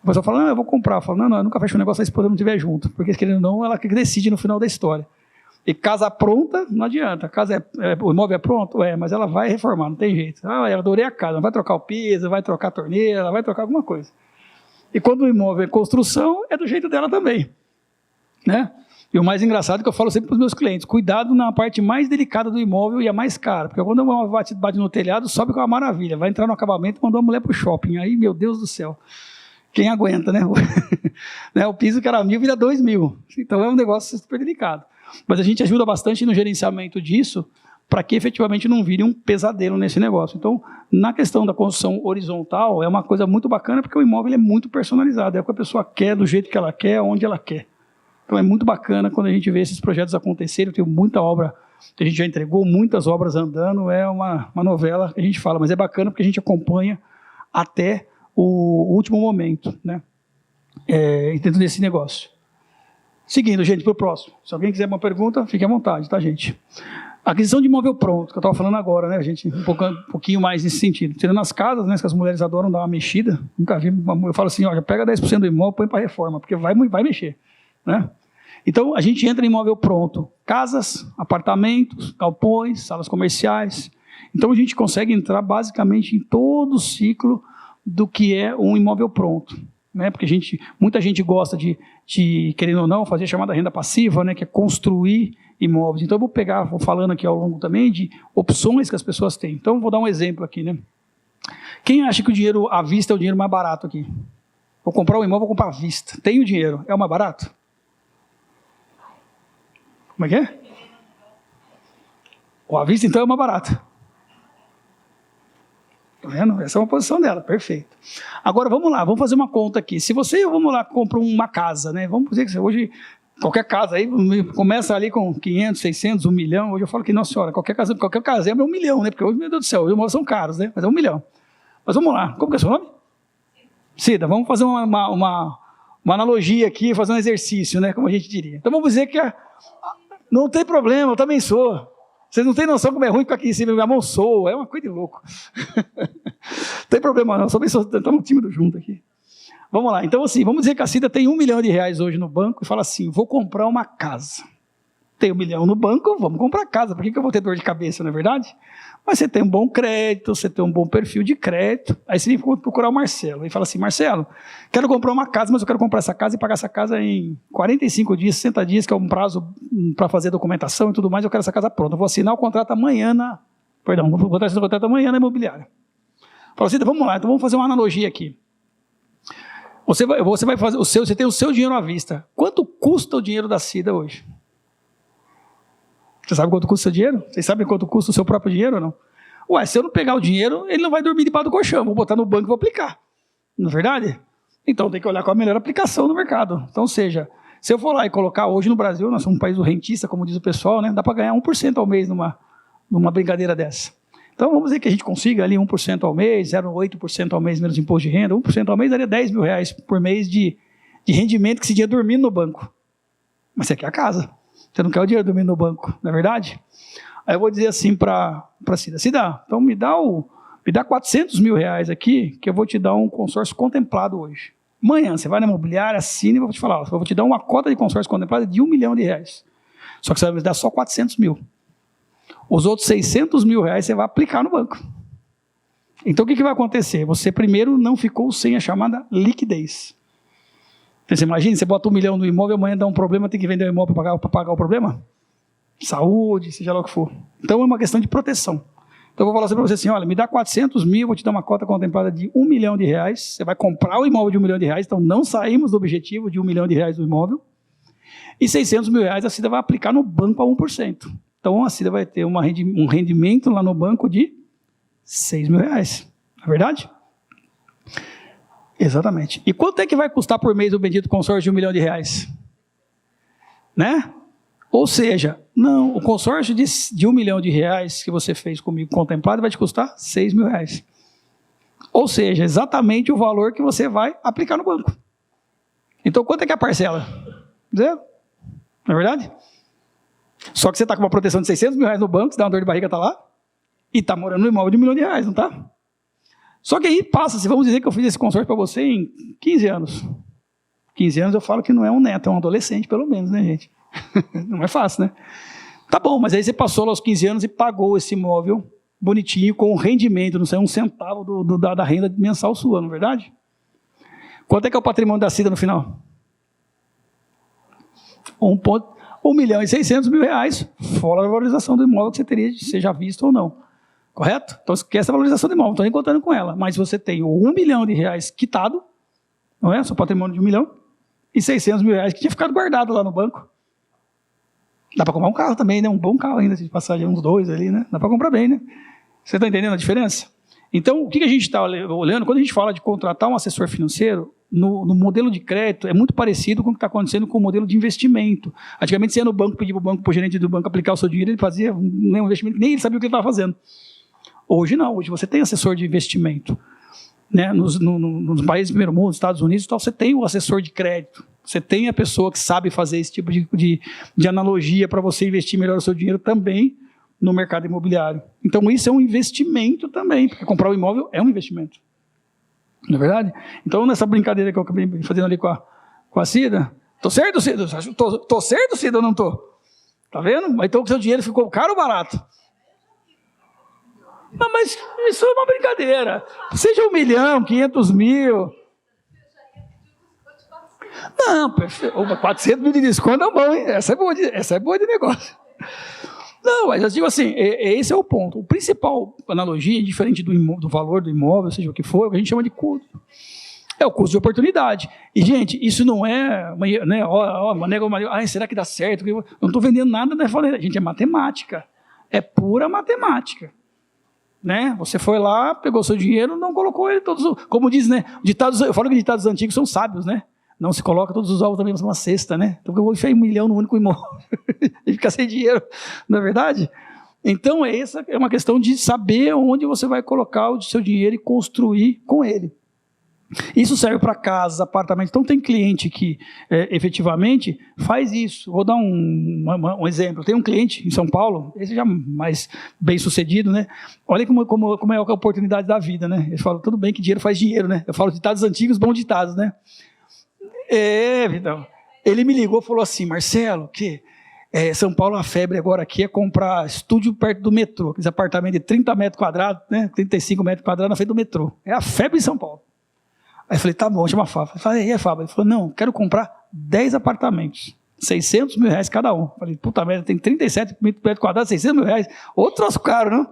A pessoa fala, eu vou comprar. Eu falo, não, eu nunca fecho um negócio se a esposa não estiver junto. Porque, querendo ou não, ela que decide no final da história. E casa pronta, não adianta. O imóvel é pronto? Mas ela vai reformar, não tem jeito. Eu adorei a casa, vai trocar o piso, vai trocar a torneira, vai trocar alguma coisa. E quando o imóvel é construção, é do jeito dela também, né? E o mais engraçado é que eu falo sempre para os meus clientes, cuidado na parte mais delicada do imóvel e a mais cara. Porque quando o imóvel bate no telhado, sobe com uma maravilha. Vai entrar no acabamento e mandou a mulher para o shopping. Aí, meu Deus do céu. Quem aguenta, né? O piso que era 1.000 vira 2.000. Então é um negócio super delicado. Mas a gente ajuda bastante no gerenciamento disso para que efetivamente não vire um pesadelo nesse negócio. Então, na questão da construção horizontal, é uma coisa muito bacana porque o imóvel é muito personalizado. É o que a pessoa quer, do jeito que ela quer, onde ela quer. Então é muito bacana quando a gente vê esses projetos acontecerem. Eu tenho muita obra, a gente já entregou muitas obras andando. É uma novela que a gente fala, mas é bacana porque a gente acompanha até o último momento, né? Dentro desse negócio. Seguindo, gente, para o próximo. Se alguém quiser uma pergunta, fique à vontade, tá, gente? Aquisição de imóvel pronto, que eu estava falando agora, né, gente? Um pouquinho mais nesse sentido. Tirando as casas, né, que as mulheres adoram dar uma mexida. Nunca vi. Eu falo assim, já pega 10% do imóvel, põe para reforma, porque vai mexer, né? Então, a gente entra em imóvel pronto. Casas, apartamentos, galpões, salas comerciais. Então, a gente consegue entrar basicamente em todo o ciclo do que é um imóvel pronto, né? Porque muita gente gosta de, querendo ou não, fazer a chamada renda passiva, né? Que é construir imóveis. Então, eu vou falando aqui ao longo também de opções que as pessoas têm. Então, vou dar um exemplo aqui, né? Quem acha que o dinheiro à vista é o dinheiro mais barato aqui? Vou comprar um imóvel, vou comprar à vista. Tem o dinheiro, é o mais barato? Como é que é? O à vista, então, é o mais barato. Tá vendo? Essa é uma posição dela, perfeito. Agora, vamos lá, vamos fazer uma conta aqui. Se você, vamos lá, compra uma casa, né? Vamos dizer que hoje, qualquer casa aí, começa ali com 500, 600, 1 milhão. Hoje eu falo que, nossa senhora, qualquer casa é 1 milhão, né? Porque hoje, meu Deus do céu, os imóveis são caros, né? Mas é 1 milhão. Mas vamos lá, como que é o seu nome? Cida, vamos fazer uma analogia aqui, fazer um exercício, né? Como a gente diria. Então vamos dizer que não tem problema, eu também sou. Vocês não têm noção como é ruim ficar aqui em cima, minha mão soa, é uma coisa de louco. Não tem problema não, estamos tímidos juntos aqui. Vamos lá, então assim, vamos dizer que a Cida tem R$1 milhão hoje no banco e fala assim, vou comprar uma casa. Tem R$1 milhão no banco, vamos comprar casa, por que eu vou ter dor de cabeça, não é verdade? Mas você tem um bom crédito, você tem um bom perfil de crédito, aí você tem que procurar o Marcelo, e fala assim, Marcelo, quero comprar uma casa, mas eu quero comprar essa casa e pagar essa casa em 45 dias, 60 dias, que é um prazo para fazer documentação e tudo mais, eu quero essa casa pronta, eu vou assinar o contrato amanhã vou botar esse contrato amanhã na imobiliária. Fala assim, vamos lá, então vamos fazer uma analogia aqui. Você vai fazer você tem o seu dinheiro à vista. Quanto custa o dinheiro da Cida hoje? Você sabe quanto custa o seu dinheiro? Vocês sabem quanto custa o seu próprio dinheiro ou não? Se eu não pegar o dinheiro, ele não vai dormir debaixo do colchão. Vou botar no banco e vou aplicar. Não é verdade? Então tem que olhar qual a melhor aplicação no mercado. Então, se eu for lá e colocar hoje no Brasil, nós somos um país do rentista, como diz o pessoal, né? Dá para ganhar 1% ao mês numa brincadeira dessa. Então vamos dizer que a gente consiga ali 1% ao mês, 0,8% ao mês menos imposto de renda, 1% ao mês daria R$10 mil por mês de rendimento que se dia dormindo no banco. Mas você quer a casa. Você não quer o dinheiro dormindo no banco, não é verdade? Aí eu vou dizer assim para a Cida, Cida, então me dá R$400 mil aqui, que eu vou te dar um consórcio contemplado hoje. Amanhã você vai na imobiliária, assina e vou te falar, eu vou te dar uma cota de consórcio contemplado de R$1 milhão. Só que você vai me dar só 400 mil. Os outros 600 mil você vai aplicar no banco. Então o que vai acontecer? Você primeiro não ficou sem a chamada liquidez. Você imagina, você bota 1 milhão no imóvel, amanhã dá um problema, tem que vender o imóvel para pagar o problema? Saúde, seja lá o que for. Então é uma questão de proteção. Então eu vou falar assim para você assim, olha, me dá 400 mil, vou te dar uma cota contemplada de R$1 milhão, você vai comprar o imóvel de R$1 milhão, então não saímos do objetivo de R$1 milhão do imóvel, e R$600 mil a Cida vai aplicar no banco a 1%. Então a Cida vai ter um rendimento lá no banco de R$6 mil, não é verdade? Exatamente. E quanto é que vai custar por mês o bendito consórcio de R$1 milhão? Né? Ou seja, não, o consórcio de R$1 milhão que você fez comigo contemplado vai te custar R$6 mil. Ou seja, exatamente o valor que você vai aplicar no banco. Então, quanto é que é a parcela? Zero. Não é verdade? Só que você está com uma proteção de R$600 mil no banco, você dá uma dor de barriga, está lá, e está morando no imóvel de R$1 milhão, não está? Só que aí passa-se, vamos dizer que eu fiz esse consórcio para você em 15 anos. 15 anos eu falo que não é um neto, é um adolescente pelo menos, né, gente? Não é fácil, né? Tá bom, mas aí você passou lá aos 15 anos e pagou esse imóvel bonitinho com um rendimento, não sei, 1 centavo da renda mensal sua, não é verdade? Quanto é que é o patrimônio da Cida no final? 1.6 milhão, fora a valorização do imóvel que você teria, seja visto ou não. Correto? Então esquece a valorização do imóvel, não estou nem contando com ela. Mas você tem o R$1 milhão quitado, não é? Seu patrimônio de R$1 milhão, e R$600 mil que tinha ficado guardado lá no banco. Dá para comprar um carro também, né? Um bom carro ainda, de passagem, uns 2 ali, né? Dá para comprar bem, né? Você está entendendo a diferença? Então, o que a gente está olhando, quando a gente fala de contratar um assessor financeiro, no modelo de crédito, é muito parecido com o que está acontecendo com o modelo de investimento. Antigamente, você ia no banco, pedia para o gerente do banco aplicar o seu dinheiro, ele fazia um investimento, nem ele sabia o que ele estava fazendo. Hoje não, hoje você tem assessor de investimento. Né? Nos países do primeiro mundo, nos Estados Unidos, você tem o assessor de crédito. Você tem a pessoa que sabe fazer esse tipo de analogia para você investir melhor o seu dinheiro também no mercado imobiliário. Então, isso é um investimento também, porque comprar o imóvel é um investimento. Não é verdade? Então, nessa brincadeira que eu acabei fazendo ali com a Cida, tô certo, Cida? Tô certo, Cida, ou não tô? Tá vendo? Então, o seu dinheiro ficou caro ou barato? Não, mas isso é uma brincadeira. Seja 1 milhão, 500 mil. Não, 400 mil de desconto é bom, hein? Essa é boa de negócio. Não, mas eu digo assim, esse é o ponto. O principal analogia, diferente do valor do imóvel, seja o que for, é o que a gente chama de custo. É o custo de oportunidade. E, gente, isso não é, né, será que dá certo? Eu não estou vendendo nada, né? Gente, é matemática. É pura matemática. Né? Você foi lá, pegou seu dinheiro, não colocou ele todos, como diz, né? Eu falo que ditados antigos são sábios, né? Não se coloca todos os ovos também numa cesta, né? Então eu vou enfiar 1 milhão no único imóvel e ficar sem dinheiro, não é verdade? Então essa é uma questão de saber onde você vai colocar o seu dinheiro e construir com ele. Isso serve para casas, apartamentos. Então tem cliente que efetivamente faz isso. Vou dar um exemplo. Tem um cliente em São Paulo, esse já mais bem sucedido, né? Olha como é a oportunidade da vida, né? Eles falam, tudo bem que dinheiro faz dinheiro, né? Eu falo ditados antigos, bons ditados, né? Então, ele me ligou e falou assim, Marcelo, que São Paulo a febre agora aqui é comprar estúdio perto do metrô, aqueles apartamentos de 30 metros quadrados, né? 35 metros quadrados na frente do metrô. É a febre em São Paulo. Aí eu falei, tá bom, chama a Fábio. Eu falei, e aí, Fábio? Ele falou, não, quero comprar 10 apartamentos, R$600 mil cada um. Eu falei, puta merda, tem 37 metros quadrados, R$600 mil. Outro troço caro, não?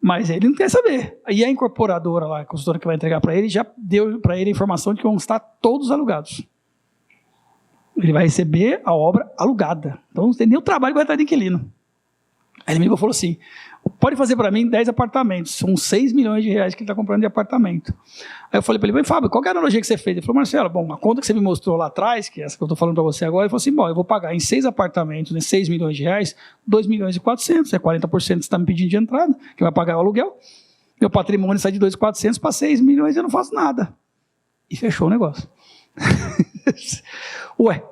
Mas ele não quer saber. E a incorporadora lá, a consultora que vai entregar para ele, já deu para ele a informação de que vão estar todos alugados. Ele vai receber a obra alugada. Então não tem nem o trabalho que vai estar de inquilino. Aí ele me ligou e falou assim, pode fazer para mim 10 apartamentos, são R$6 milhões que ele está comprando de apartamento. Aí eu falei para ele, Fábio, qual que é a analogia que você fez? Ele falou, Marcelo, bom, a conta que você me mostrou lá atrás, que é essa que eu estou falando para você agora, ele falou assim, bom, eu vou pagar em 6 apartamentos, né, R$6 milhões, R$2 milhões e 400, é 40% que você está me pedindo de entrada, que vai pagar o aluguel, meu patrimônio sai de 2.400 para 6 milhões e eu não faço nada. E fechou o negócio. Ué,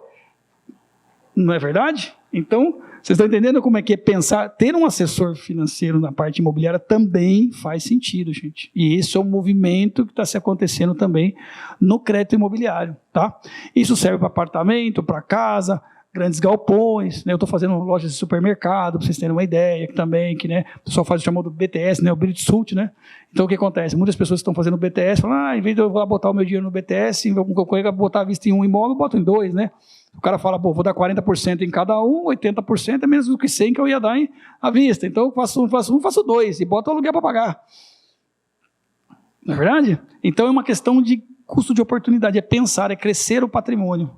não é verdade? Então, vocês estão entendendo como é que é pensar? Ter um assessor financeiro na parte imobiliária também faz sentido, gente. E esse é um movimento que está se acontecendo também no crédito imobiliário, tá? Isso serve para apartamento, para casa, grandes galpões, né? Eu estou fazendo lojas de supermercado, para vocês terem uma ideia, que também, que, né, o pessoal faz o chamado BTS, né, o Britsult, né? Então, o que acontece? Muitas pessoas estão fazendo BTS, falam, em vez de eu vou botar o meu dinheiro no BTS, em vez de botar a vista em um imóvel, eu boto em 2, né? O cara fala, vou dar 40% em cada um, 80% é menos do que 100 que eu ia dar à vista. Então, eu faço 2 e boto o aluguel para pagar. Não é verdade? Então, é uma questão de custo de oportunidade, é pensar, é crescer o patrimônio.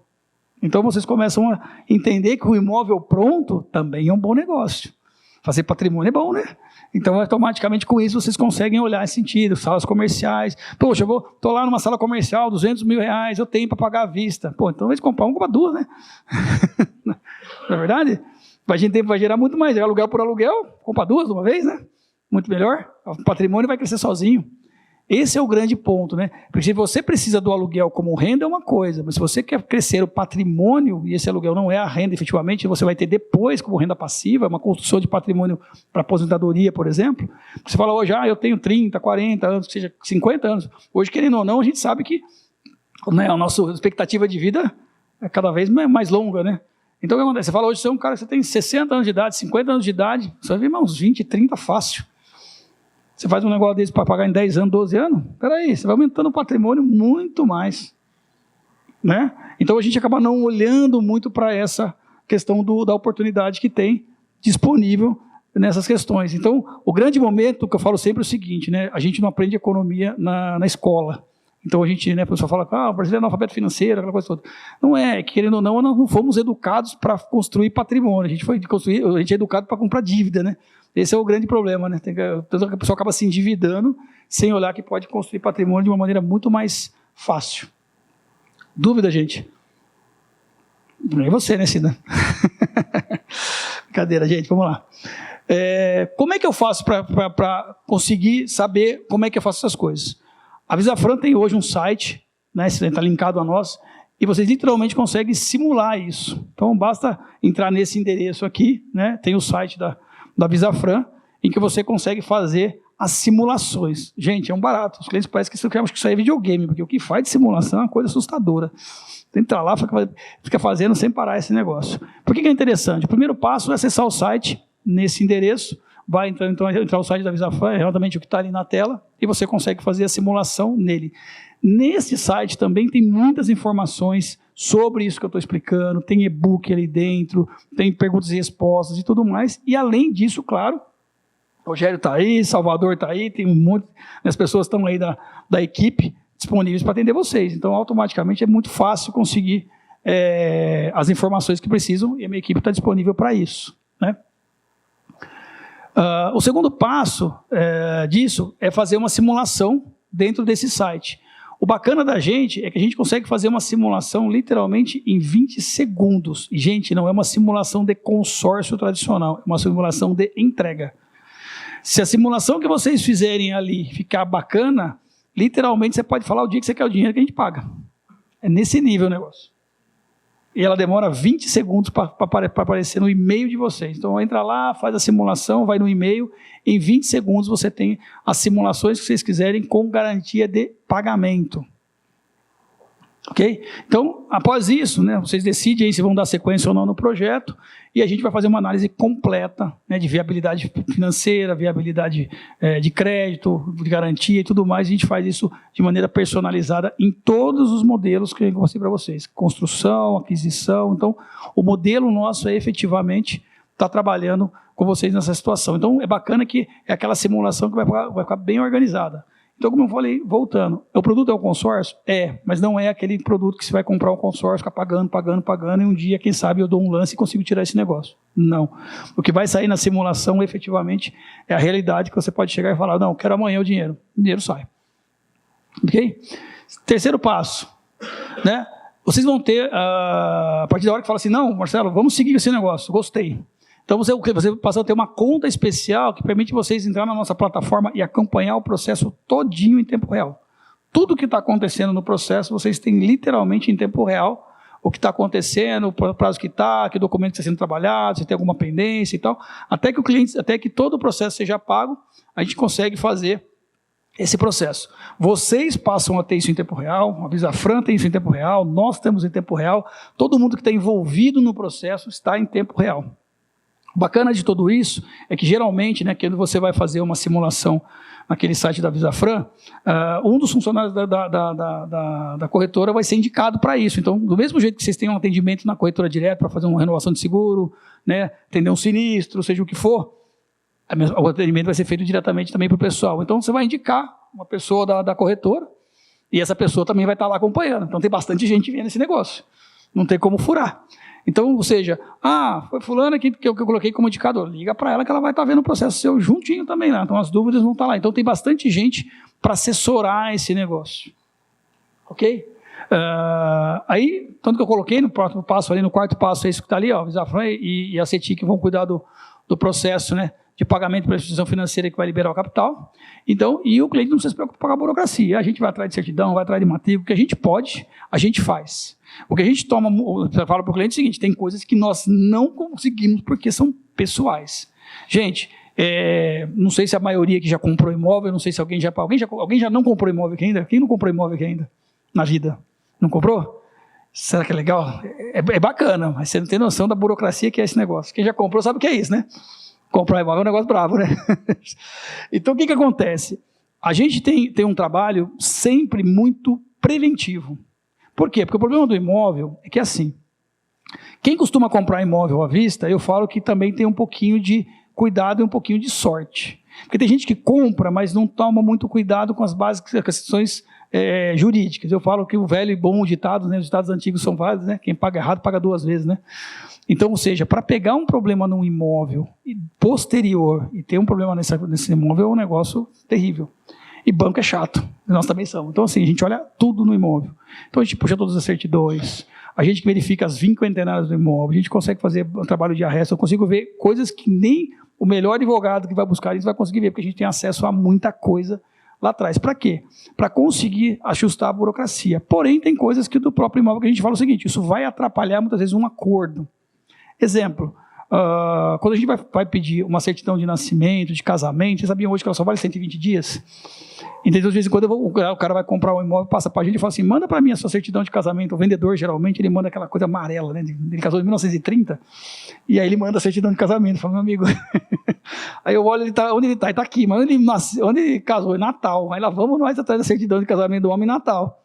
Então, vocês começam a entender que o imóvel pronto também é um bom negócio. Fazer patrimônio é bom, né? Então, automaticamente, com isso, vocês conseguem olhar esse sentido, salas comerciais. Poxa, estou lá numa sala comercial, R$200 mil, eu tenho para pagar à vista. Pô, então, ao invés de comprar compra 2, né? Não é verdade? A gente vai gerar muito mais. Aluguel por aluguel, compra 2 de uma vez, né? Muito melhor. O patrimônio vai crescer sozinho. Esse é o grande ponto, né? Porque se você precisa do aluguel como renda é uma coisa, mas se você quer crescer o patrimônio, e esse aluguel não é a renda efetivamente, você vai ter depois como renda passiva, uma construção de patrimônio para aposentadoria, por exemplo. Você fala hoje, eu tenho 30, 40 anos, seja 50 anos. Hoje, querendo ou não, a gente sabe que, né, a nossa expectativa de vida é cada vez mais longa, né? Então, o que acontece? Você fala hoje, você é um cara que você tem 60 anos de idade, 50 anos de idade, você vai ver uns 20, 30 fácil. Você faz um negócio desse para pagar em 10 anos, 12 anos? Peraí, você vai aumentando o patrimônio muito mais. Né? Então a gente acaba não olhando muito para essa questão da oportunidade que tem disponível nessas questões. Então, o grande momento que eu falo sempre é o seguinte, né? A gente não aprende economia na escola. Então a gente, né, a pessoa fala, o brasileiro é analfabeto financeiro, aquela coisa toda. Não é, querendo ou não, nós não fomos educados para construir patrimônio. A gente é educado para comprar dívida, né? Esse é o grande problema, né? Tanto que a pessoa acaba se endividando sem olhar que pode construir patrimônio de uma maneira muito mais fácil. Dúvida, gente? Nem você, né, Cida? Brincadeira, gente, vamos lá. Como é que eu faço para conseguir saber como é que eu faço essas coisas? A Visafran tem hoje um site, né, está linkado a nós, e vocês literalmente conseguem simular isso. Então, basta entrar nesse endereço aqui, né, tem o site da Visafran, em que você consegue fazer as simulações. Gente, é um barato. Os clientes parecem que isso aí é videogame, porque o que faz de simulação é uma coisa assustadora. Tem que entrar lá, fica fazendo sem parar esse negócio. Por que é interessante? O primeiro passo é acessar o site nesse endereço, vai entrar o site da Visafran, é realmente o que está ali na tela, e você consegue fazer a simulação nele. Nesse site também tem muitas informações sobre isso que eu estou explicando, tem e-book ali dentro, tem perguntas e respostas e tudo mais, e além disso, claro, Rogério está aí, Salvador está aí, tem um monte, as pessoas estão aí da equipe disponíveis para atender vocês, então automaticamente é muito fácil conseguir as informações que precisam, e a minha equipe está disponível para isso, né? O segundo passo disso é fazer uma simulação dentro desse site. O bacana da gente é que a gente consegue fazer uma simulação literalmente em 20 segundos. E, gente, não é uma simulação de consórcio tradicional, é uma simulação de entrega. Se a simulação que vocês fizerem ali ficar bacana, literalmente você pode falar o dia que você quer o dinheiro que a gente paga. É nesse nível o negócio. E ela demora 20 segundos para aparecer no e-mail de vocês. Então, entra lá, faz a simulação, vai no e-mail. Em 20 segundos você tem as simulações que vocês quiserem com garantia de pagamento. Ok? Então, após isso, né, vocês decidem aí se vão dar sequência ou não no projeto, e a gente vai fazer uma análise completa, né, de viabilidade financeira, viabilidade de crédito, de garantia e tudo mais. A gente faz isso de maneira personalizada em todos os modelos que eu mostrei para vocês. Construção, aquisição. Então, o modelo nosso é efetivamente estar trabalhando com vocês nessa situação. Então, é bacana que é aquela simulação que vai ficar bem organizada. Então, como eu falei, voltando, o produto é um consórcio? Mas não é aquele produto que você vai comprar um consórcio, ficar pagando, e um dia, quem sabe, eu dou um lance e consigo tirar esse negócio. Não. O que vai sair na simulação, efetivamente, é a realidade que você pode chegar e falar, não, quero amanhã o dinheiro sai. Ok? Terceiro passo, né? Vocês vão ter, a partir da hora que fala assim, não, Marcelo, vamos seguir esse negócio, gostei. Então, você passa a ter uma conta especial que permite vocês entrar na nossa plataforma e acompanhar o processo todinho em tempo real. Tudo que está acontecendo no processo, vocês têm literalmente em tempo real o que está acontecendo, o prazo que está, que documento que está sendo trabalhado, se tem alguma pendência e tal. Até que todo o processo seja pago, a gente consegue fazer esse processo. Vocês passam a ter isso em tempo real, a Visafran tem isso em tempo real, nós temos em tempo real, todo mundo que está envolvido no processo está em tempo real. O bacana de tudo isso é que geralmente, né, quando você vai fazer uma simulação naquele site da Visafran, um dos funcionários da corretora vai ser indicado para isso. Então, do mesmo jeito que vocês têm um atendimento na corretora direto para fazer uma renovação de seguro, né, atender um sinistro, seja o que for, o atendimento vai ser feito diretamente também para o pessoal. Então, você vai indicar uma pessoa da corretora e essa pessoa também vai estar lá acompanhando. Então, tem bastante gente vendo esse negócio. Não tem como furar. Então, ou seja, foi fulana que eu coloquei como indicador. Liga para ela que ela vai estar vendo o processo seu juntinho também lá. Então, as dúvidas vão estar lá. Então, tem bastante gente para assessorar esse negócio. Ok? Aí, tanto que eu coloquei no próximo passo, ali no quarto passo, é isso que está ali, ó, a Visafran e a CETIC vão cuidar do processo, né, de pagamento para a instituição financeira que vai liberar o capital. Então, e o cliente não precisa se preocupar com a burocracia. A gente vai atrás de certidão, vai atrás de matrícula, o que a gente pode, a gente faz. O que a gente toma, eu falo para o cliente é o seguinte, tem coisas que nós não conseguimos porque são pessoais. Gente, não sei se a maioria que já comprou imóvel, não sei se alguém já não comprou imóvel aqui ainda? Quem não comprou imóvel aqui ainda na vida? Não comprou? Será que é legal? É bacana, mas você não tem noção da burocracia que é esse negócio. Quem já comprou sabe o que é isso, né? Comprar imóvel é um negócio bravo, né? Então, o que acontece? A gente tem um trabalho sempre muito preventivo. Por quê? Porque o problema do imóvel é que, assim, quem costuma comprar imóvel à vista, eu falo que também tem um pouquinho de cuidado e um pouquinho de sorte. Porque tem gente que compra, mas não toma muito cuidado com as questões jurídicas. Eu falo que o velho e bom ditado, né, os ditados antigos são válidos, né? Quem paga errado paga duas vezes, né? Então, ou seja, para pegar um problema num imóvel posterior e ter um problema nesse imóvel é um negócio terrível. E banco é chato, nós também somos. Então, assim, a gente olha tudo no imóvel. Então, a gente puxa todas as certidões, a gente verifica as vinquentenárias do imóvel, a gente consegue fazer um trabalho de arresto, eu consigo ver coisas que nem o melhor advogado que vai buscar isso vai conseguir ver, porque a gente tem acesso a muita coisa lá atrás. Para quê? Para conseguir ajustar a burocracia. Porém, tem coisas que do próprio imóvel que a gente fala o seguinte, isso vai atrapalhar muitas vezes um acordo. Exemplo, quando a gente vai pedir uma certidão de nascimento, de casamento, vocês sabiam hoje que ela só vale 120 dias? Então, de vez em quando, o cara vai comprar um imóvel, passa para a gente e fala assim, manda para mim a sua certidão de casamento. O vendedor, geralmente, ele manda aquela coisa amarela, né? Ele casou em 1930, e aí ele manda a certidão de casamento. Fala, meu amigo... Aí eu olho, onde ele está? Ele está aqui, mas onde ele casou? Em Natal. Aí lá vamos nós atrás da certidão de casamento do homem em Natal.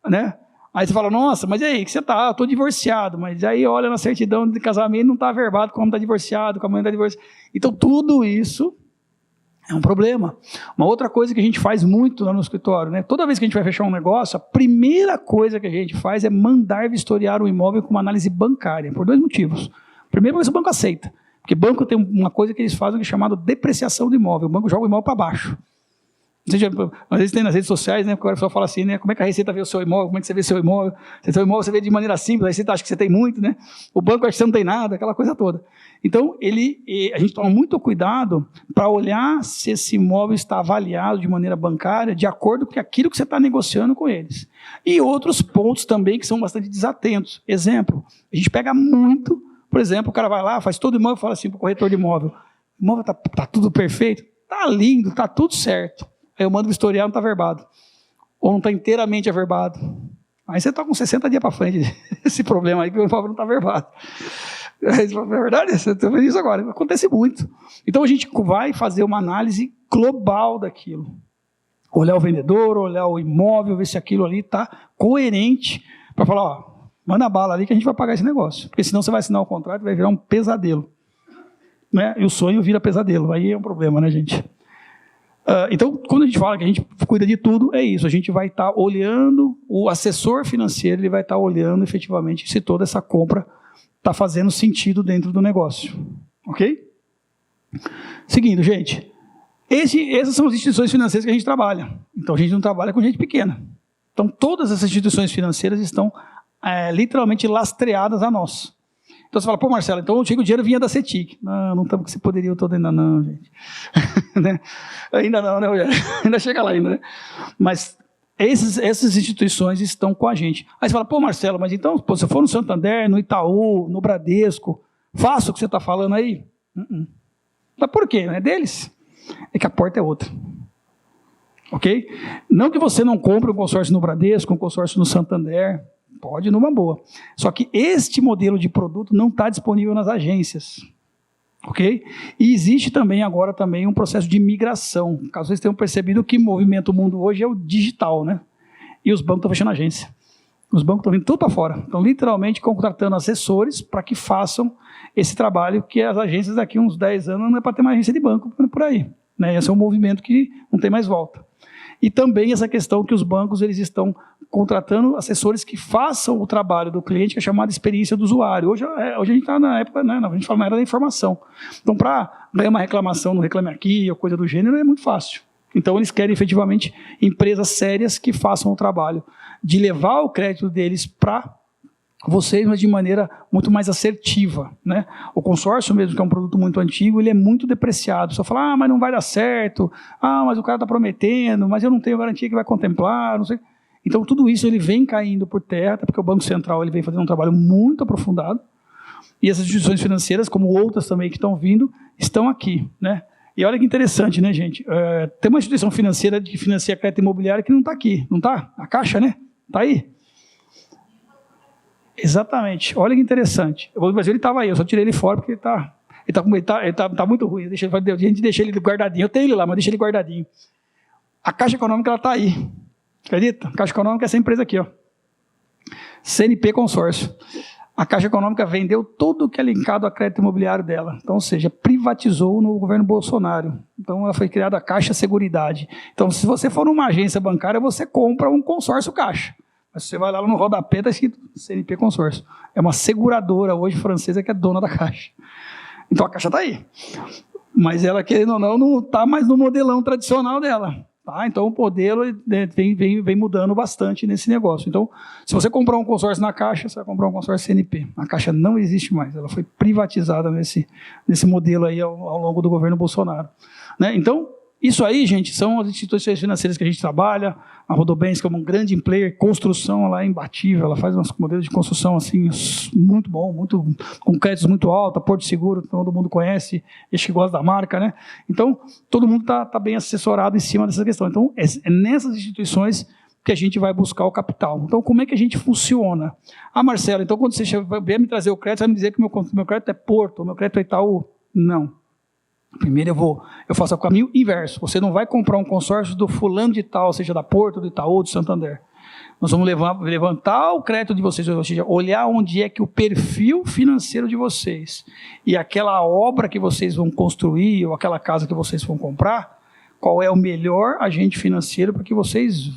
Né? Aí você fala, nossa, mas e aí, que você está? Estou divorciado. Mas aí olha na certidão de casamento, não está averbado, como está divorciado, como a mãe está divorciada. Então, tudo isso é um problema. Uma outra coisa que a gente faz muito lá no escritório, né? Toda vez que a gente vai fechar um negócio, a primeira coisa que a gente faz é mandar vistoriar o imóvel com uma análise bancária, por dois motivos. Primeiro, porque o banco aceita. Porque banco tem uma coisa que eles fazem que é chamada depreciação do imóvel. O banco joga o imóvel para baixo. Às vezes tem nas redes sociais, né? Porque o pessoal fala assim, né? Como é que a Receita vê o seu imóvel? Como é que você vê seu imóvel? Seu imóvel você vê de maneira simples, a Receita acha que você tem muito, né? O banco acha que você não tem nada, aquela coisa toda. Então, a gente toma muito cuidado para olhar se esse imóvel está avaliado de maneira bancária, de acordo com aquilo que você está negociando com eles. E outros pontos também que são bastante desatentos. Exemplo, a gente pega muito, por exemplo, o cara vai lá, faz todo o imóvel e fala assim para o corretor de imóvel, o imóvel está tudo perfeito? Está lindo, está tudo certo. Aí eu mando vistoriar, não está averbado. Ou não está inteiramente averbado. Aí você está com 60 dias para frente esse problema aí, que o imóvel não está averbado. É verdade, você está vendo isso agora. Acontece muito. Então a gente vai fazer uma análise global daquilo. Olhar o vendedor, olhar o imóvel, ver se aquilo ali está coerente, para falar, ó, manda bala ali que a gente vai pagar esse negócio. Porque senão você vai assinar o contrato e vai virar um pesadelo. Né? E o sonho vira pesadelo. Aí é um problema, né, gente? Então, quando a gente fala que a gente cuida de tudo, é isso. A gente vai estar olhando, o assessor financeiro ele vai estar olhando efetivamente se toda essa compra está fazendo sentido dentro do negócio. Ok? Seguindo, gente. Essas são as instituições financeiras que a gente trabalha. Então, a gente não trabalha com gente pequena. Então, todas essas instituições financeiras estão literalmente lastreadas a nós. Então você fala, pô, Marcelo, então o dinheiro vinha da CETIC. Não estamos com esse poderio todo ainda não, gente. Né? Ainda não, né, Rogério? Ainda chega lá ainda, né? Mas essas instituições estão com a gente. Aí você fala, pô, Marcelo, mas então, pô, se eu for no Santander, no Itaú, no Bradesco, faço o que você está falando aí? Mas por quê? Não é deles? É que a porta é outra. ok? Não que você não compre um consórcio no Bradesco, um consórcio no Santander, pode numa boa. Só que este modelo de produto não está disponível nas agências, ok? E existe também agora também um processo de migração. Caso vocês tenham percebido que movimenta o mundo hoje é o digital, né? E os bancos estão fechando agência. Os bancos estão vindo tudo para fora. Estão literalmente contratando assessores para que façam esse trabalho que as agências daqui a uns 10 anos não é para ter mais agência de banco por aí, né? Esse é um movimento que não tem mais volta. E também essa questão que os bancos eles estão contratando assessores que façam o trabalho do cliente, que é chamada experiência do usuário. Hoje a gente está na época, né, a gente fala na era da informação. Então, para ganhar uma reclamação no Reclame Aqui ou coisa do gênero, é muito fácil. Então, eles querem efetivamente empresas sérias que façam o trabalho de levar o crédito deles para vocês, mas de maneira muito mais assertiva, né? O consórcio mesmo, que é um produto muito antigo, ele é muito depreciado. Só fala, mas não vai dar certo, mas o cara está prometendo, mas eu não tenho garantia que vai contemplar, não sei. Então, tudo isso ele vem caindo por terra, até porque o Banco Central ele vem fazendo um trabalho muito aprofundado, e essas instituições financeiras, como outras também que estão vindo, estão aqui, né? E olha que interessante, né, gente? Tem uma instituição financeira que financia crédito imobiliário que não está aqui, não está? A Caixa, né? Está aí. Exatamente. Olha que interessante. O Brasil ele estava aí, eu só tirei ele fora porque ele tá muito ruim. A gente deixa ele guardadinho. Eu tenho ele lá, mas deixa ele guardadinho. A Caixa Econômica ela está aí. Acredita? A Caixa Econômica é essa empresa aqui, ó. CNP Consórcio. A Caixa Econômica vendeu tudo que é linkado a crédito imobiliário dela. Então, ou seja, privatizou no governo Bolsonaro. Então, ela foi criada a Caixa Seguridade. Então, se você for numa agência bancária, você compra um consórcio Caixa. Mas você vai lá no rodapé, está escrito CNP Consórcio. É uma seguradora hoje francesa que é dona da Caixa. Então, a Caixa está aí. Mas ela, querendo ou não está mais no modelão tradicional dela. Tá? Então, o modelo vem mudando bastante nesse negócio. Então, se você comprar um consórcio na Caixa, você vai comprar um consórcio CNP. A Caixa não existe mais, ela foi privatizada nesse modelo aí ao longo do governo Bolsonaro. Né? Então, isso aí, gente, são as instituições financeiras que a gente trabalha. A Rodobens, que é um grande player, construção, ela é imbatível, ela faz uns modelos de construção assim, muito bom, com créditos muito altos, Porto Seguro, todo mundo conhece, acho que gosta da marca, né? Então, todo mundo está bem assessorado em cima dessa questão. Então, é nessas instituições que a gente vai buscar o capital. Então, como é que a gente funciona? Marcelo, então quando você vier me trazer o crédito, você vai me dizer que meu crédito é Porto, o meu crédito é Itaú? Não. Primeiro eu faço o caminho inverso. Você não vai comprar um consórcio do fulano de tal, seja da Porto, do Itaú, do Santander. Nós vamos levantar o crédito de vocês, ou seja, olhar onde é que o perfil financeiro de vocês e aquela obra que vocês vão construir ou aquela casa que vocês vão comprar, qual é o melhor agente financeiro para que vocês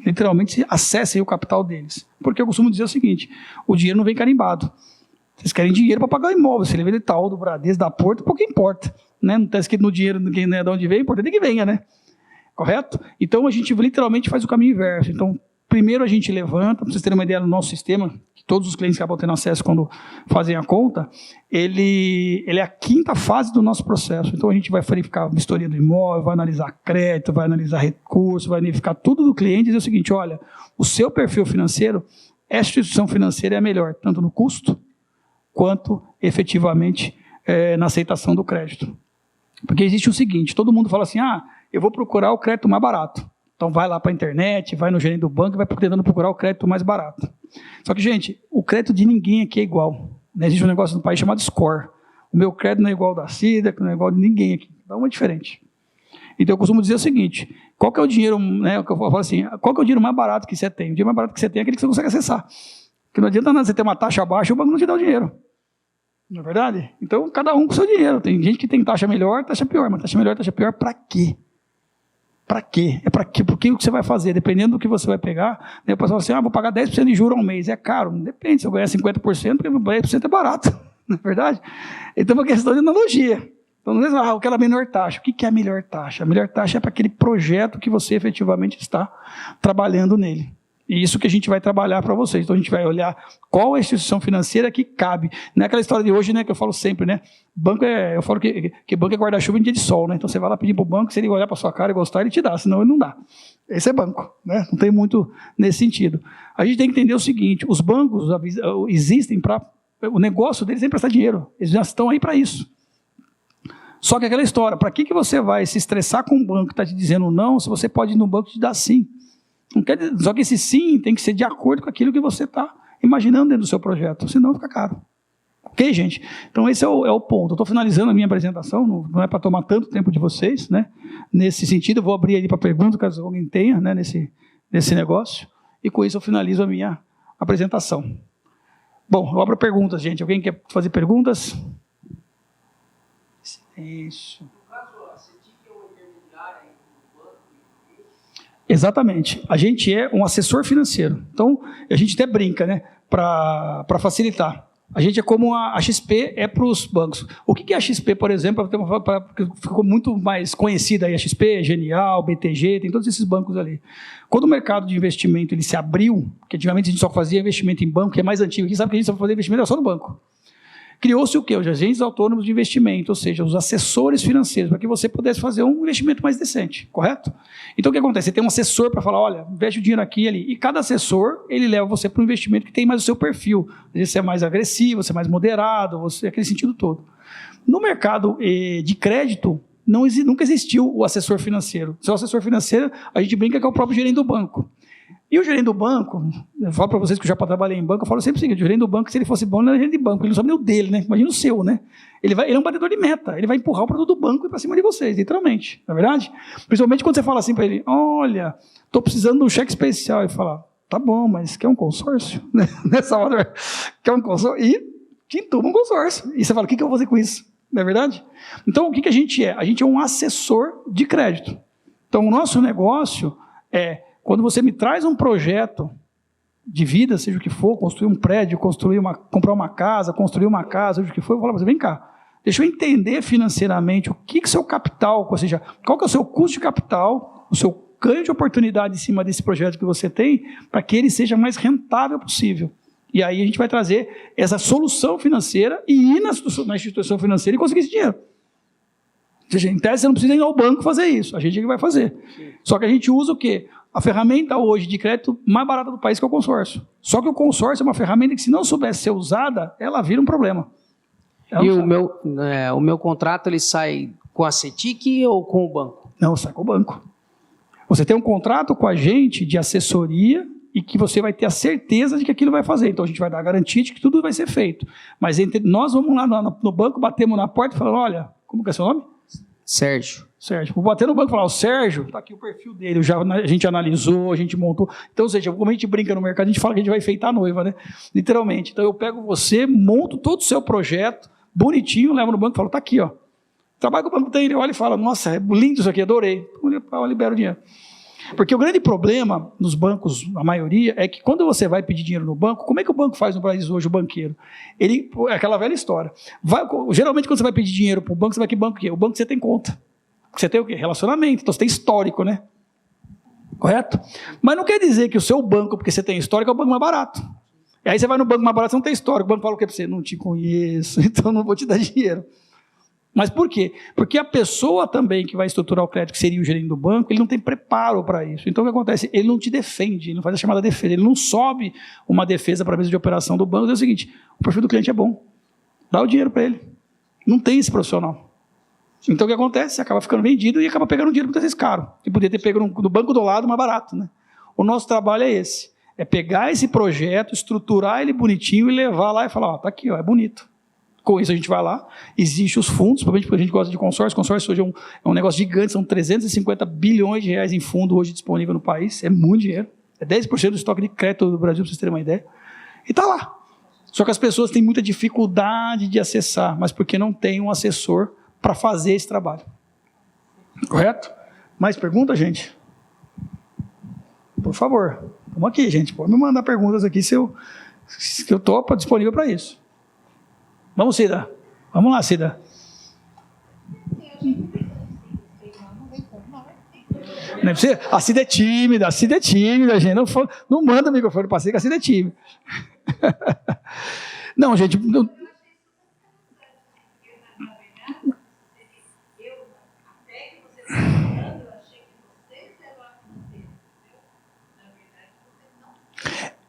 literalmente acessem o capital deles. Porque eu costumo dizer o seguinte, o dinheiro não vem carimbado. Vocês querem dinheiro para pagar o imóvel, se ele vem do Itaú, do Bradesco, da Porto, pouco importa. Né? Não está escrito no dinheiro de onde vem, importante é que venha, né? Correto? Então, a gente literalmente faz o caminho inverso. Então, primeiro a gente levanta, para vocês terem uma ideia do nosso sistema, que todos os clientes que acabam tendo acesso quando fazem a conta, ele é a quinta fase do nosso processo. Então, a gente vai verificar a vistoria do imóvel, vai analisar crédito, vai analisar recursos, vai verificar tudo do cliente e dizer o seguinte, olha, o seu perfil financeiro, esta instituição financeira é a melhor, tanto no custo, quanto efetivamente na aceitação do crédito. Porque existe o seguinte, todo mundo fala assim, eu vou procurar o crédito mais barato. Então vai lá para a internet, vai no gerente do banco e vai tentando procurar o crédito mais barato. Só que, gente, o crédito de ninguém aqui é igual. Né? Existe um negócio no país chamado score. O meu crédito não é igual ao da Cida, não é igual de ninguém aqui. Dá uma diferente. Então eu costumo dizer o seguinte, qual que é o dinheiro, né, eu falo assim, qual que é o dinheiro mais barato que você tem? O dinheiro mais barato que você tem é aquele que você consegue acessar. Porque não adianta nada você ter uma taxa baixa e o banco não te dá o dinheiro. Não é verdade? Então, cada um com o seu dinheiro. Tem gente que tem taxa melhor, taxa pior. Mas taxa melhor, taxa pior, para quê? Para quê? É para quê? Porque o que você vai fazer? Dependendo do que você vai pegar, né, o pessoal fala assim, vou pagar 10% de juros ao mês. É caro? Depende. Se eu ganhar 50%, porque 10% é barato. Não é verdade? Então, é uma questão de analogia. Então, não é aquela menor taxa. O que é a melhor taxa? A melhor taxa é para aquele projeto que você efetivamente está trabalhando nele. E isso que a gente vai trabalhar para vocês. Então, a gente vai olhar qual é a instituição financeira que cabe. Não é aquela história de hoje, né, que eu falo sempre, né? Banco eu falo que banco é guarda-chuva em dia de sol, né? Então, você vai lá pedir para o banco, se ele olhar para a sua cara e gostar, ele te dá, senão ele não dá. Esse é banco, né? Não tem muito nesse sentido. A gente tem que entender o seguinte, os bancos existem para... O negócio deles é emprestar dinheiro. Eles já estão aí para isso. Só que aquela história, para que você vai se estressar com um banco que está te dizendo não, se você pode ir no banco e te dar sim? Não quer dizer, só que esse sim tem que ser de acordo com aquilo que você está imaginando dentro do seu projeto, senão fica caro. Ok, gente? Então esse é o ponto. Eu estou finalizando a minha apresentação, não é para tomar tanto tempo de vocês, né? Nesse sentido, eu vou abrir ali para perguntas, caso alguém tenha, né, nesse negócio, e com isso eu finalizo a minha apresentação. Bom, eu abro perguntas, gente. Alguém quer fazer perguntas? Isso. Exatamente. A gente é um assessor financeiro. Então, a gente até brinca, né? Para facilitar. A gente é como a XP é para os bancos. O que é a XP, por exemplo? Ficou muito mais conhecida aí a XP, Genial, BTG, tem todos esses bancos ali. Quando o mercado de investimento ele se abriu, porque antigamente a gente só fazia investimento em banco, que é mais antigo, quem sabe que a gente só fazia investimento só no banco. Criou-se o quê? Os agentes autônomos de investimento, ou seja, os assessores financeiros, para que você pudesse fazer um investimento mais decente, correto? Então, o que acontece? Você tem um assessor para falar, olha, investe o dinheiro aqui e ali. E cada assessor, ele leva você para um investimento que tem mais o seu perfil. Às vezes você é mais agressivo, você é mais moderado, você aquele sentido todo. No mercado de crédito, nunca existiu o assessor financeiro. O assessor financeiro, a gente brinca que é o próprio gerente do banco. E o gerente do banco, eu falo para vocês que eu já trabalhei em banco, eu falo sempre o seguinte, o gerente do banco, se ele fosse bom, ele não era gerente de banco, ele não sabe nem o dele, né? Imagina o seu, né? Ele é um batedor de meta, ele vai empurrar o produto do banco para cima de vocês, literalmente, não é verdade? Principalmente quando você fala assim para ele, olha, estou precisando de um cheque especial, ele fala, tá bom, mas quer um consórcio? Nessa hora, quer um consórcio? E te entuma um consórcio. E você fala, o que eu vou fazer com isso? Não é verdade? Então, o que a gente é? A gente é um assessor de crédito. Então, o nosso negócio é, quando você me traz um projeto de vida, seja o que for, construir um prédio, comprar uma casa, construir uma casa, seja o que for, eu falo para você, vem cá, deixa eu entender financeiramente o que é o seu capital, ou seja, qual que é o seu custo de capital, o seu ganho de oportunidade em cima desse projeto que você tem, para que ele seja mais rentável possível. E aí a gente vai trazer essa solução financeira e ir na instituição financeira e conseguir esse dinheiro. Ou seja, em tese você não precisa ir ao banco fazer isso, a gente é que vai fazer. Só que a gente usa o quê? A ferramenta hoje de crédito mais barata do país que é o consórcio. Só que o consórcio é uma ferramenta que, se não soubesse ser usada, ela vira um problema. E o meu contrato, ele sai com a CETIC ou com o banco? Não, sai com o banco. Você tem um contrato com a gente de assessoria e que você vai ter a certeza de que aquilo vai fazer. Então, a gente vai dar a garantia de que tudo vai ser feito. Mas nós vamos lá no banco, batemos na porta e falamos, olha, como que é seu nome? Sérgio. Vou bater no banco e falar, o Sérgio, está aqui o perfil dele, a gente analisou, a gente montou. Então, ou seja, como a gente brinca no mercado, a gente fala que a gente vai enfeitar a noiva, né? Literalmente. Então, eu pego você, monto todo o seu projeto, bonitinho, levo no banco e falo, está aqui, ó. Trabalho com o banco, tem, ele olha e fala, nossa, é lindo isso aqui, adorei. Eu libero o dinheiro. Porque o grande problema nos bancos, a maioria, é que quando você vai pedir dinheiro no banco, como é que o banco faz no Brasil hoje, o banqueiro? É aquela velha história. Geralmente, quando você vai pedir dinheiro para o banco, você vai que banco que é? O banco que você tem conta. Você tem o quê? Relacionamento, então você tem histórico, né? Correto? Mas não quer dizer que o seu banco, porque você tem histórico, é o banco mais barato. E aí você vai no banco mais barato, você não tem histórico. O banco fala o quê para você? Não te conheço, então não vou te dar dinheiro. Mas por quê? Porque a pessoa também que vai estruturar o crédito, que seria o gerente do banco, ele não tem preparo para isso. Então o que acontece? Ele não te defende, ele não faz a chamada defesa, ele não sobe uma defesa para a mesa de operação do banco. É o seguinte, o perfil do cliente é bom, dá o dinheiro para ele. Não tem esse profissional. Então o que acontece? Você acaba ficando vendido e acaba pegando um dinheiro muitas vezes caro. E poderia ter pego no banco do lado mais barato, né? O nosso trabalho é esse, é pegar esse projeto, estruturar ele bonitinho e levar lá e falar, ó, tá aqui, ó, é bonito. Com isso a gente vai lá, existe os fundos, provavelmente porque a gente gosta de consórcio. Consórcio hoje é um negócio gigante, são 350 bilhões de reais em fundo hoje disponível no país, é muito dinheiro, é 10% do estoque de crédito do Brasil, para vocês terem uma ideia, e está lá. Só que as pessoas têm muita dificuldade de acessar, mas porque não tem um assessor para fazer esse trabalho. Correto? Mais pergunta, gente? Por favor, vamos aqui, gente, pode me mandar perguntas aqui se eu estou disponível para isso. Vamos, Cida. Vamos lá, Cida. Não é você? A Cida é tímida, gente. Não manda o microfone para a Cida, que a Cida é tímida. Não, gente. Não...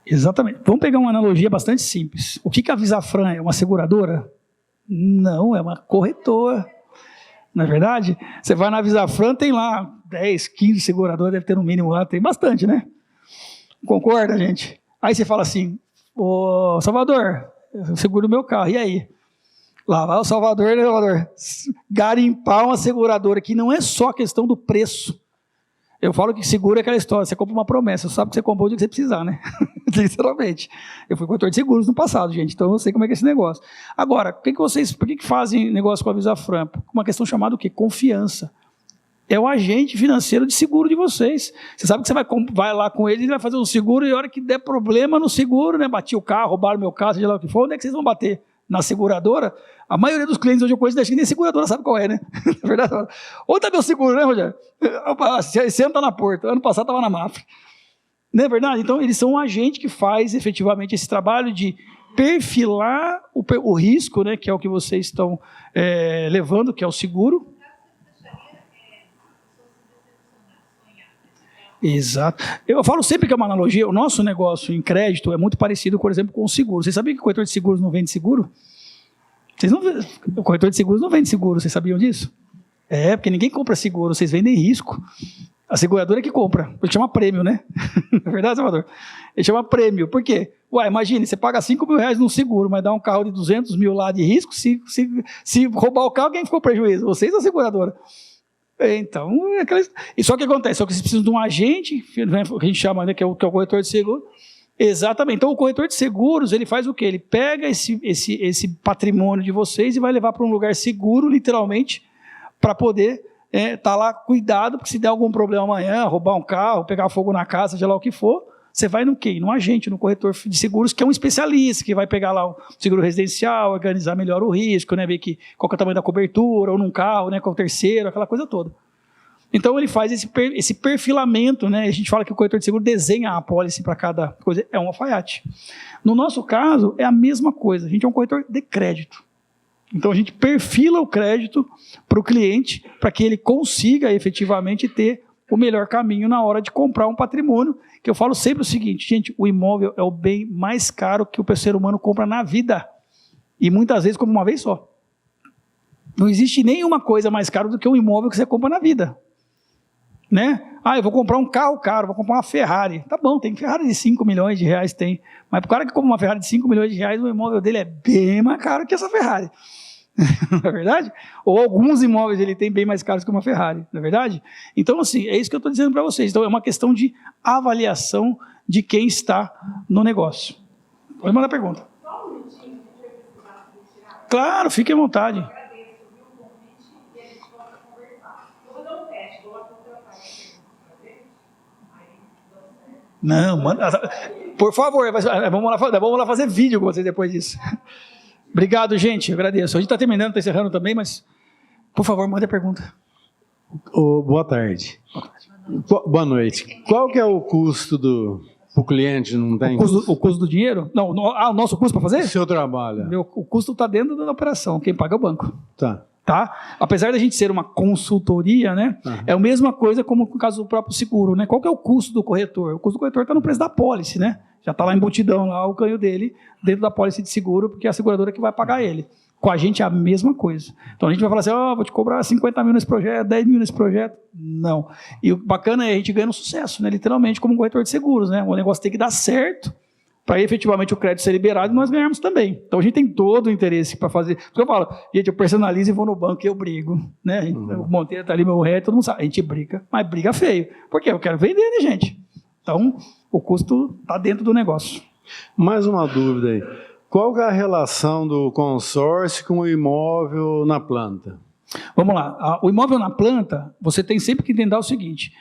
Exatamente. Vamos pegar uma analogia bastante simples. O que a Visafran é? Uma seguradora? Não, é uma corretora. Não é verdade? Você vai na Visafran, tem lá 10, 15 seguradoras, deve ter no mínimo lá, tem bastante, né? Concorda, gente? Aí você fala assim, ô Salvador, eu seguro o meu carro, e aí? Lá vai o Salvador, né, Salvador? Garimpar uma seguradora, que não é só questão do preço. Eu falo que seguro é aquela história, você compra uma promessa, você sabe que você comprou o dia que você precisar, né? Literalmente. Eu fui corretor de seguros no passado, gente, então eu sei como é que é esse negócio. Agora, por que fazem negócio com a Visafran? Uma questão chamada o quê? Confiança. É o agente financeiro de seguro de vocês. Você sabe que você vai lá com ele vai fazer um seguro e a hora que der problema no seguro, né? Bati o carro, roubaram meu carro, seja lá o que for, onde é que vocês vão bater? Na seguradora? A maioria dos clientes hoje eu conheço, acho que nem seguradora sabe qual é, né? Na verdade, onde está meu seguro, né, Rogério? Esse ano está na Porta, ano passado estava na Mafra. Não é verdade? Então, eles são um agente que faz efetivamente esse trabalho de perfilar o risco, né, que é o que vocês estão levando, que é o seguro. Exato. Eu falo sempre que é uma analogia, o nosso negócio em crédito é muito parecido, por exemplo, com o seguro. Vocês sabiam que o corretor de seguros não vende seguro? O corretor de seguros não vende seguro, vocês sabiam disso? Porque ninguém compra seguro, vocês vendem risco. A seguradora é que compra, ele chama prêmio, né? Não é verdade, Salvador? Ele chama prêmio, por quê? Imagine, você paga R$5.000 num seguro, mas dá um carro de 200 mil lá de risco, se roubar o carro, quem ficou prejuízo? Vocês ou a seguradora? Então, e só que acontece, só que vocês precisam de um agente, né, que a gente chama, né, que é o corretor de seguro. Exatamente. Então, o corretor de seguros, ele faz o quê? Ele pega esse patrimônio de vocês e vai levar para um lugar seguro, literalmente, para poder estar lá cuidado, porque se der algum problema amanhã, roubar um carro, pegar fogo na casa, seja lá o que for, você vai no quê? No agente, no corretor de seguros, que é um especialista, que vai pegar lá o seguro residencial, organizar melhor o risco, né, ver qual que é o tamanho da cobertura, ou num carro, né, com o terceiro, aquela coisa toda. Então, ele faz esse perfilamento, né? A gente fala que o corretor de seguro desenha a apólice para cada coisa, é um alfaiate. No nosso caso, é a mesma coisa, a gente é um corretor de crédito. Então, a gente perfila o crédito para o cliente, para que ele consiga efetivamente ter o melhor caminho na hora de comprar um patrimônio, que eu falo sempre o seguinte, gente, o imóvel é o bem mais caro que o ser humano compra na vida, e muitas vezes como uma vez só. Não existe nenhuma coisa mais cara do que um imóvel que você compra na vida. Né? Eu vou comprar um carro caro, vou comprar uma Ferrari. Tá bom, tem Ferrari de 5 milhões de reais, tem. Mas para o cara que compra uma Ferrari de 5 milhões de reais, o imóvel dele é bem mais caro que essa Ferrari. Não é verdade? Ou alguns imóveis ele tem bem mais caros que uma Ferrari, não é verdade? Então, assim, é isso que eu estou dizendo para vocês. Então, é uma questão de avaliação de quem está no negócio. Pode mandar pergunta. Claro, fique à vontade. Não, manda, por favor, vamos lá fazer vídeo com vocês depois disso. Obrigado, gente, eu agradeço. A gente está terminando, está encerrando também, mas, por favor, manda a pergunta. Boa tarde. Boa noite. Qual que é o custo para o cliente? Não tem o custo do dinheiro? Não, o nosso custo para fazer? O seu trabalho. O custo está dentro da operação, quem paga é o banco. Tá? Apesar da gente ser uma consultoria, né? Uhum. É a mesma coisa como no caso do próprio seguro, né? Qual que é o custo do corretor? O custo do corretor está no preço da pólice, né? Já está lá embutidão, lá o canho dele, dentro da pólice de seguro, porque é a seguradora que vai pagar ele. Com a gente é a mesma coisa. Então a gente vai falar assim, vou te cobrar 50 mil nesse projeto, 10 mil nesse projeto. Não. E o bacana é a gente ganhar no sucesso, né? Literalmente, como corretor de seguros, né? O negócio tem que dar certo, para efetivamente o crédito ser liberado e nós ganharmos também. Então a gente tem todo o interesse para fazer. Porque eu falo, gente, eu personalizo e vou no banco e eu brigo. Né? O Monteiro está ali, meu ré, todo mundo sabe. A gente briga, mas briga feio. Por quê? Eu quero vender, né, gente? Então o custo está dentro do negócio. Mais uma dúvida aí. Qual que é a relação do consórcio com o imóvel na planta? Vamos lá. O imóvel na planta, você tem sempre que entender o seguinte.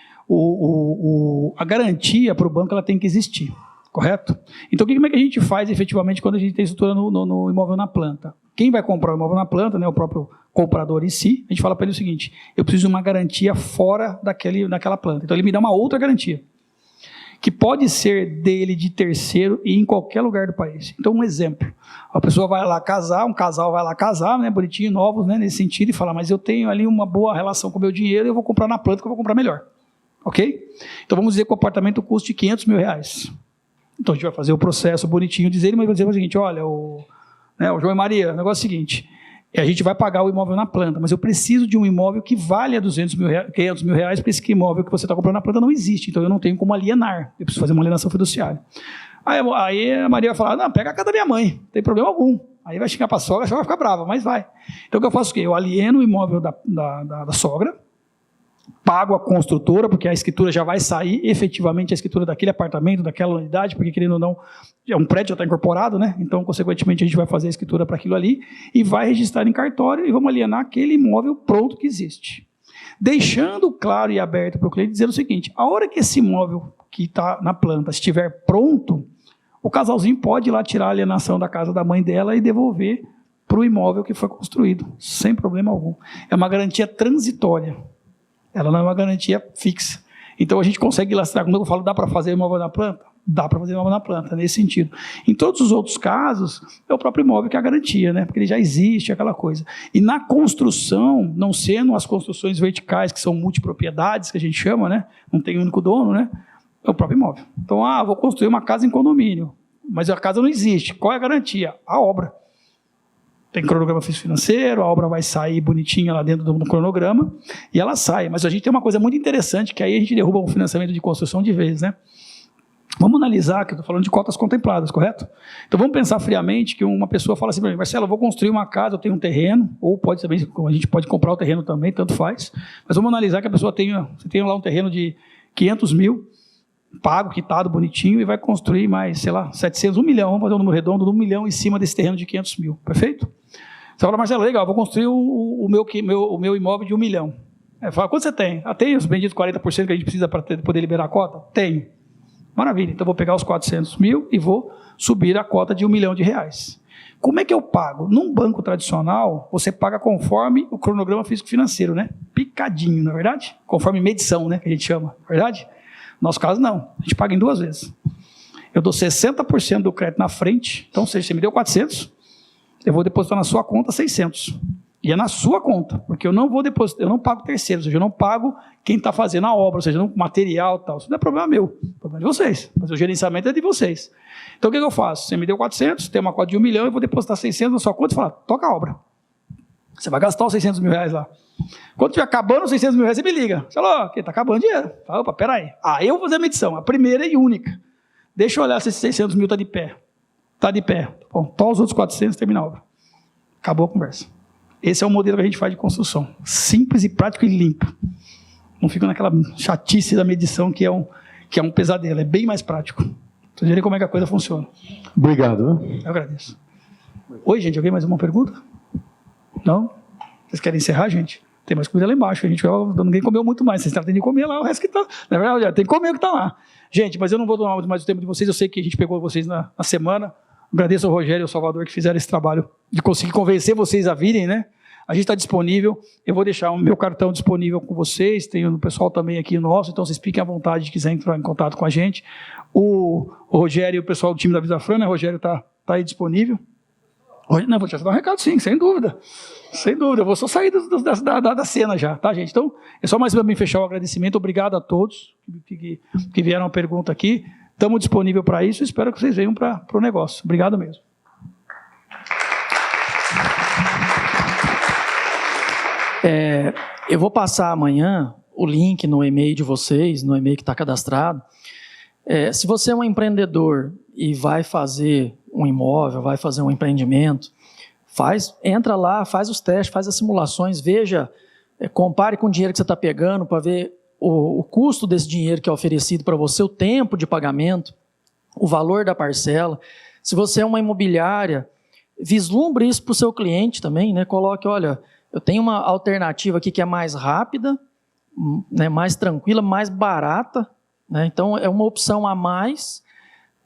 A garantia para o banco ela tem que existir. Correto? Então, como é que a gente faz efetivamente quando a gente tem estrutura no imóvel na planta? Quem vai comprar o imóvel na planta, né, o próprio comprador em si, a gente fala para ele o seguinte, eu preciso de uma garantia fora daquela planta. Então, ele me dá uma outra garantia, que pode ser dele, de terceiro, e em qualquer lugar do país. Então, um exemplo, a pessoa vai lá casar, um casal vai lá casar, né, bonitinho, novos, né, nesse sentido, e fala, mas eu tenho ali uma boa relação com o meu dinheiro, eu vou comprar na planta que eu vou comprar melhor. Ok? Então, vamos dizer que o apartamento custa R$500 mil. Então, a gente vai fazer o processo bonitinho, mas vai dizer o seguinte, olha, o João e Maria, o negócio é o seguinte, E a gente vai pagar o imóvel na planta, mas eu preciso de um imóvel que vale a 200 mil reais, 500 mil reais, porque esse imóvel que você está comprando na planta não existe, então eu não tenho como alienar, eu preciso fazer uma alienação fiduciária. Aí a Maria vai falar, não, pega a casa da minha mãe, não tem problema algum. Aí vai chegar para a sogra vai ficar brava, mas vai. Então o que eu faço o quê? Eu alieno o imóvel da sogra, pago a construtora, porque a escritura já vai sair efetivamente a escritura daquele apartamento, daquela unidade, porque querendo ou não, um prédio já está incorporado, né? Então, consequentemente, a gente vai fazer a escritura para aquilo ali e vai registrar em cartório e vamos alienar aquele imóvel pronto que existe. Deixando claro e aberto para o cliente, dizendo o seguinte, a hora que esse imóvel que está na planta estiver pronto, o casalzinho pode ir lá tirar a alienação da casa da mãe dela e devolver para o imóvel que foi construído, sem problema algum. É uma garantia transitória. Ela não é uma garantia fixa. Então, a gente consegue ilustrar, como eu falo, dá para fazer imóvel na planta? Dá para fazer imóvel na planta, nesse sentido. Em todos os outros casos, é o próprio imóvel que é a garantia, né? Porque ele já existe, aquela coisa. E na construção, não sendo as construções verticais, que são multipropriedades, que a gente chama, né? Não tem um único dono, né? É o próprio imóvel. Então, vou construir uma casa em condomínio, mas a casa não existe. Qual é a garantia? A obra. Tem cronograma financeiro, a obra vai sair bonitinha lá dentro do cronograma, e ela sai. Mas a gente tem uma coisa muito interessante, que aí a gente derruba o financiamento de construção de vez, né? Vamos analisar, que eu estou falando de cotas contempladas, correto? Então vamos pensar friamente que uma pessoa fala assim para mim, Marcelo, eu vou construir uma casa, eu tenho um terreno, ou pode também, a gente pode comprar o terreno também, tanto faz, mas vamos analisar que a pessoa você tem lá um terreno de 500 mil, pago, quitado, bonitinho, e vai construir mais, sei lá, 700, 1 milhão, vamos fazer um número redondo, 1 milhão em cima desse terreno de 500 mil, perfeito? Você fala, Marcelo, legal, vou construir o meu imóvel de 1 milhão. Fala, quanto você tem? Tem os benditos 40% que a gente precisa para poder liberar a cota? Tenho. Maravilha, então vou pegar os 400 mil e vou subir a cota de 1 milhão de reais. Como é que eu pago? Num banco tradicional, você paga conforme o cronograma físico-financeiro, né? Picadinho, não é verdade? Conforme medição, né? Que a gente chama, não é verdade? No nosso caso, não. A gente paga em 2 vezes. Eu dou 60% do crédito na frente, então, se você me deu 400, eu vou depositar na sua conta 600. E é na sua conta, porque eu não vou depositar, eu não pago terceiro, ou seja, eu não pago quem está fazendo a obra, ou seja, material e tal. Isso não é problema meu, é problema de vocês. Mas o gerenciamento é de vocês. Então, o que eu faço? Você me deu 400, tem uma cota de 1 milhão, eu vou depositar 600 na sua conta e falar, toca a obra. Você vai gastar os 600 mil reais lá. Quando estiver acabando os 600 mil reais, você me liga. Você fala, está acabando o dinheiro. Fala, opa, peraí. Eu vou fazer a medição, a primeira e única. Deixa eu olhar se esses 600 mil está de pé. Está de pé. Bom, toma os outros 400 e termina a obra. Acabou a conversa. Esse é o modelo que a gente faz de construção. Simples e prático e limpo. Não fica naquela chatice da medição que é um pesadelo. É bem mais prático. Vocês verem como é que a coisa funciona. Obrigado. Eu agradeço. Oi, gente. Alguém mais uma pergunta? Não? Vocês querem encerrar, gente? Tem mais comida lá embaixo. Ninguém comeu muito mais. Vocês têm que comer lá o resto que está. Na verdade, tem que comer o que está lá. Gente, mas eu não vou tomar mais o tempo de vocês. Eu sei que a gente pegou vocês na semana. Agradeço ao Rogério e ao Salvador que fizeram esse trabalho de conseguir convencer vocês a virem, né? A gente está disponível. Eu vou deixar o meu cartão disponível com vocês. Tem o pessoal também aqui nosso. Então, vocês fiquem à vontade de quiser entrar em contato com a gente. O Rogério e o pessoal do time da Visafran, né? O Rogério está aí disponível. Não, vou te dar um recado, sim, sem dúvida. Sem dúvida. Eu vou só sair da cena já, tá, gente? Então, é só mais para mim fechar o agradecimento. Obrigado a todos que vieram a pergunta aqui. Estamos disponíveis para isso. Espero que vocês venham para o negócio. Obrigado mesmo. Eu vou passar amanhã o link no e-mail de vocês, no e-mail que está cadastrado. Se você é um empreendedor e vai fazer um imóvel, vai fazer um empreendimento, entra lá, faz os testes, faz as simulações, veja, compare com o dinheiro que você está pegando para ver o custo desse dinheiro que é oferecido para você, o tempo de pagamento, o valor da parcela. Se você é uma imobiliária, vislumbre isso para o seu cliente também, né? Coloque, olha, eu tenho uma alternativa aqui que é mais rápida, né, mais tranquila, mais barata, né? Então é uma opção a mais,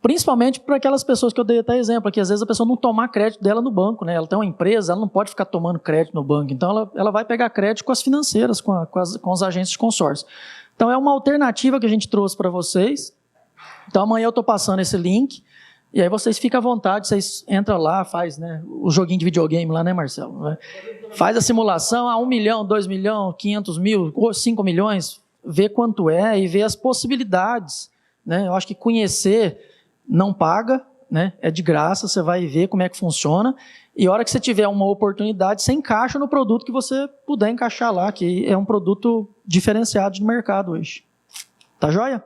principalmente para aquelas pessoas que eu dei até exemplo aqui, às vezes a pessoa não tomar crédito dela no banco, né? Ela tem uma empresa, ela não pode ficar tomando crédito no banco, então ela vai pegar crédito com as financeiras, com os agentes de consórcio. Então é uma alternativa que a gente trouxe para vocês. Então amanhã eu estou passando esse link, e aí vocês ficam à vontade, vocês entram lá, faz, né, o joguinho de videogame lá, né, Marcelo? Faz a simulação, 1 milhão, 2 milhões, 500 mil, ou 5 milhões, vê quanto é e vê as possibilidades, né? Eu acho que conhecer não paga, né? É de graça, você vai ver como é que funciona. E a hora que você tiver uma oportunidade, você encaixa no produto que você puder encaixar lá, que é um produto diferenciado de mercado hoje. Tá joia?